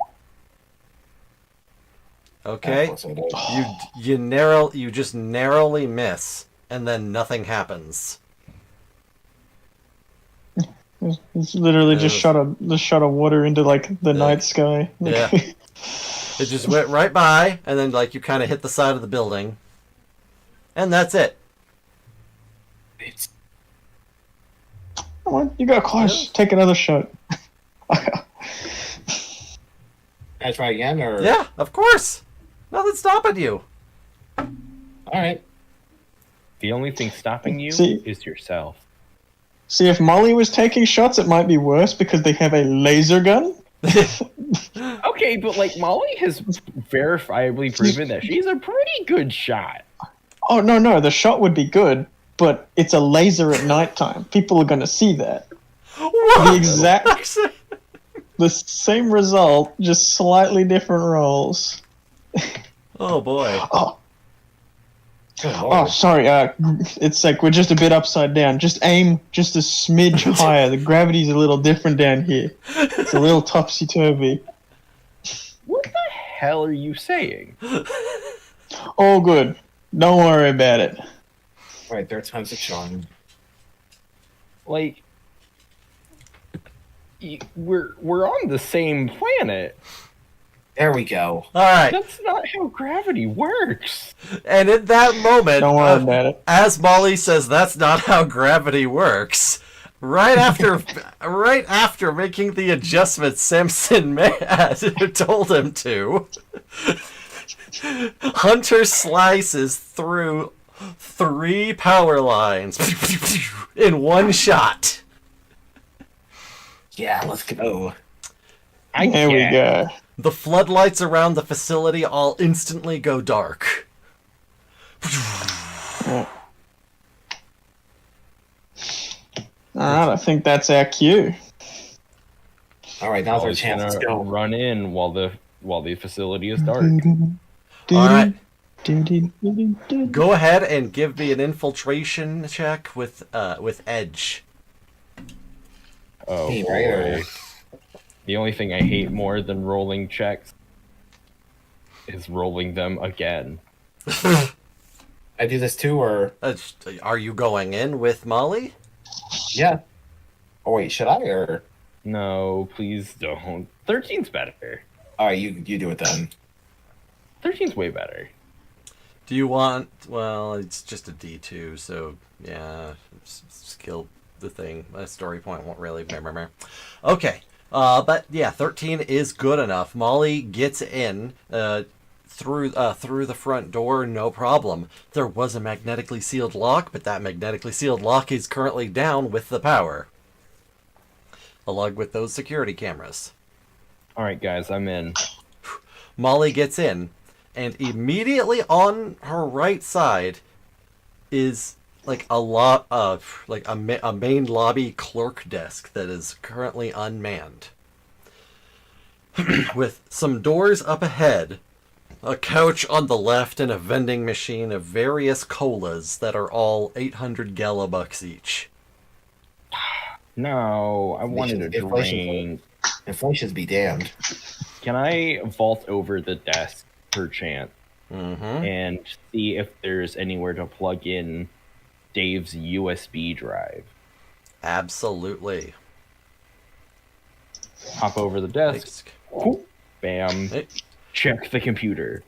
Okay. Close it is. You just narrowly miss, and then nothing happens. It's literally just shot a water into like the Yeah. night sky. Yeah. It just went right by, and then like you kind of hit the side of the building, and that's it. It's Come on, you got close. Take another shot. Can I try again, or Yeah, of course. Nothing's stopping you. All right. The only thing stopping you See- is yourself. See, if Molly was taking shots, it might be worse because they have a laser gun. Okay, but like Molly has verifiably proven that she's a pretty good shot. Oh no, the shot would be good, but it's a laser at nighttime. People are gonna see that. What? The same result, just slightly different rolls. Oh boy. Good Oh, lord. sorry. It's like we're just a bit upside down. Just aim just a smidge higher. The gravity's a little different down here. It's a little topsy turvy. What the hell are you saying? All good. Don't worry about it. All right, third time's a charm. Like, we're on the same planet. There we go. All right. That's not how gravity works. And in that moment, Don't worry about it. as Molly says, that's not how gravity works. Right after making the adjustments Samson told him to, Hunter slices through 3 power lines in one shot. Yeah, let's go. There we go. The floodlights around the facility all instantly go dark. Alright, I think that's our cue. All right, now's our Molly's chance. Let's gonna go. run in while the facility is dark. All right. Go. Go ahead and give me an infiltration check with edge. Oh Me, right, or- boy. The only thing I hate more than rolling checks is rolling them again. I do this too, or Are you going in with Molly? yeah. Oh wait, should I or? No, please don't. 13's better. All right, you do it then. 13's way better. Do you want? Well, it's just a D2, so yeah, skill the thing. A story point won't really. Okay, but yeah, 13 is good enough. Molly gets in through the front door, no problem. There was a magnetically sealed lock, but that magnetically sealed lock is currently down with the power, along with those security cameras. All right, guys, I'm in. Molly gets in, and immediately on her right side is like a main lobby clerk desk that is currently unmanned, with some doors up ahead, a couch on the left, and a vending machine of various colas that are all 800 galabucks each. No, I wanted a drink. Inflation's be damned. Can I vault over the desk per chance Mm-hmm. and see if there's anywhere to plug in Dave's USB drive? Absolutely. Hop over the desk. Bam. Hey. Check the computer.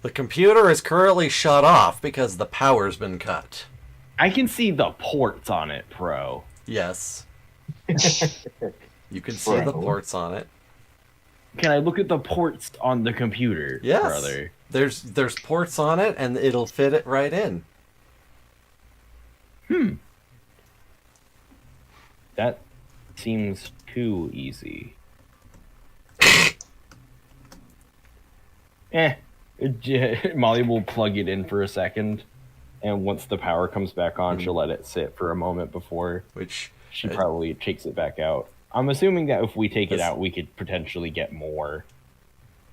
The computer is currently shut off because the power's been cut. I can see the ports on it, pro. Yes. You can see the Bro. ports on it. Can I look at the ports on the computer, Yes. brother? There's ports on it, and it'll fit it right in. That seems too easy. Molly will plug it in for a second, and once the power comes back on, she'll let it sit for a moment before Which she probably takes it back out. I'm assuming that if we take it That's- out, we could potentially get more.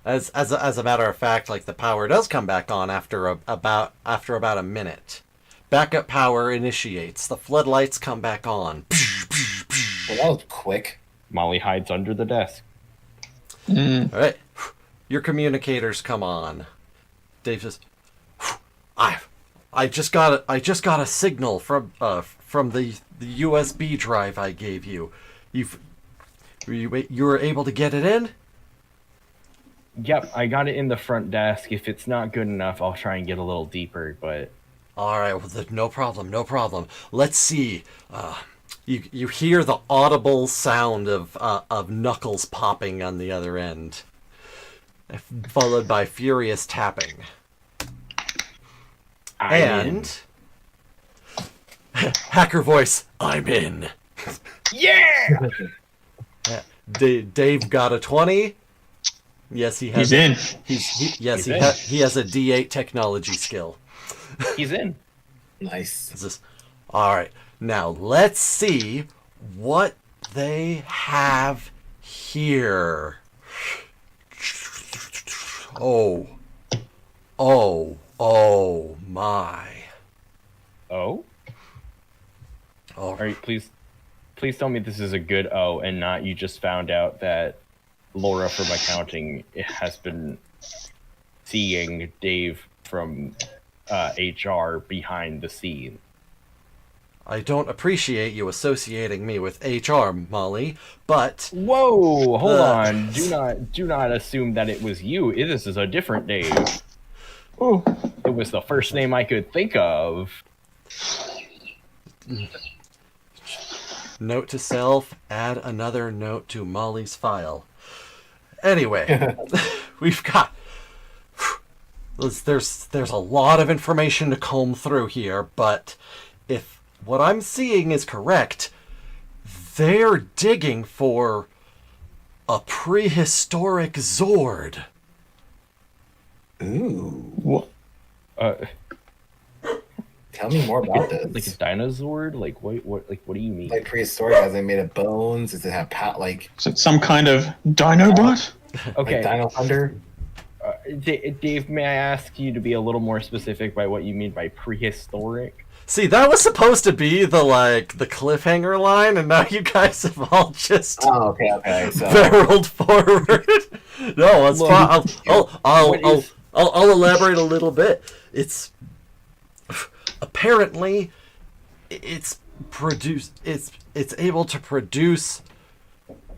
As a matter of fact, like the power does come back on after about a minute. Backup power initiates. The floodlights come back on. Well, that was quick. Molly hides under the desk. All right. Your communicators come on. Dave says, I just got a signal from the USB drive I gave you. You were able to get it in? Yep, I got it in the front desk. If it's not good enough, I'll try and get a little deeper, but... All right, well, no problem. Let's see. You hear the audible sound of knuckles popping on the other end, followed by furious tapping. And hacker voice, I'm in. Yeah! Dave got a 20. Yes, he has. He's in. He has a D8 technology skill. He's in. Nice. All right. Now let's see what they have here. Oh my. Oh? All All right, please tell me this is a good O and not you just found out that Laura from accounting has been seeing Dave from HR behind the scene. I don't appreciate you associating me with HR, Molly, but Whoa, hold on. Do not assume that it was you. This is a different Dave. Oh, It was the first name I could think of. note to self, add another note to Molly's file. Anyway, we've got there's a lot of information to comb through here, but if what I'm seeing is correct, they're digging for a prehistoric Zord. Ooh. what? Tell me more about Like a this. dinosaur? Like what do you mean? Like prehistoric, has it made of bones? Does it have Is it some kind of Dinobot? Okay, like Dino Thunder? Dave, may I ask you to be a little more specific by what you mean by prehistoric? See, that was supposed to be the cliffhanger line, and now you guys have all just Oh, okay. So barreled forward. No, it's fine. I'll elaborate a little bit. It's apparently it's able to produce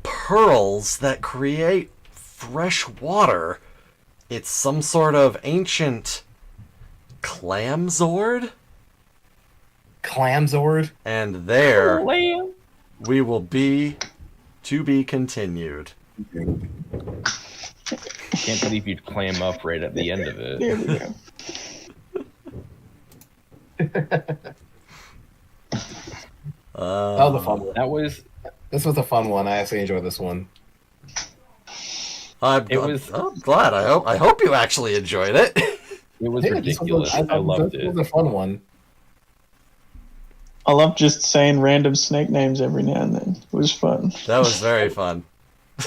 pearls that create fresh water. It's some sort of ancient clam Zord. Clamzord? And there Lamb. we will be to be continued. Can't believe you'd clam up right at the end of it. There we go. That was a fun one. This was a fun one. I actually enjoyed this one. I'm glad. I hope you actually enjoyed it. It was Yeah, ridiculous. I loved this it. was a fun one. I love just saying random snake names every now and then. It was fun. That was very fun.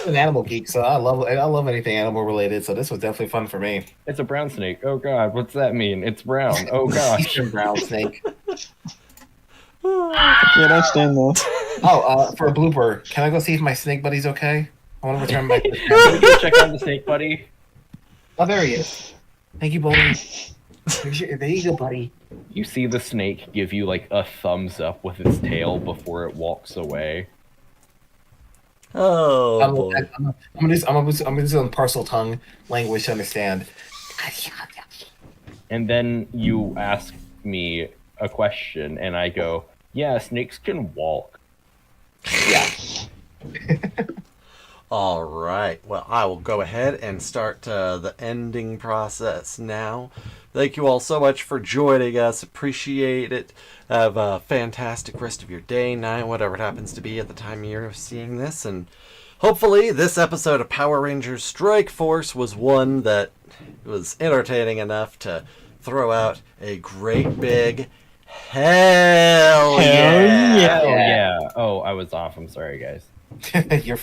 I'm an animal geek, so I love anything animal related. So this was definitely fun for me. It's a brown snake. Oh god, what's that mean? It's brown. Oh gosh. Eastern brown snake. Yeah, that's Dan though. Oh, for a blooper, can I go see if my snake buddy's okay? I want to return my. Can you go check on the snake, buddy? Oh, there he is. Thank you, buddy. There you go, buddy. You see the snake give you like a thumbs up with its tail before it walks away. Oh boy. I'm gonna do some parcel tongue language to understand. And then you ask me a question, and I go, "Yeah, snakes can walk." Yeah. All right. Well, I will go ahead and start the ending process now. Thank you all so much for joining us. Appreciate it. Have a fantastic rest of your day, night, whatever it happens to be at the time you're seeing this. And hopefully this episode of Power Rangers Strike Force was one that was entertaining enough to throw out a great big hell yeah. Yeah. Oh yeah. Oh, I was off. I'm sorry, guys. You're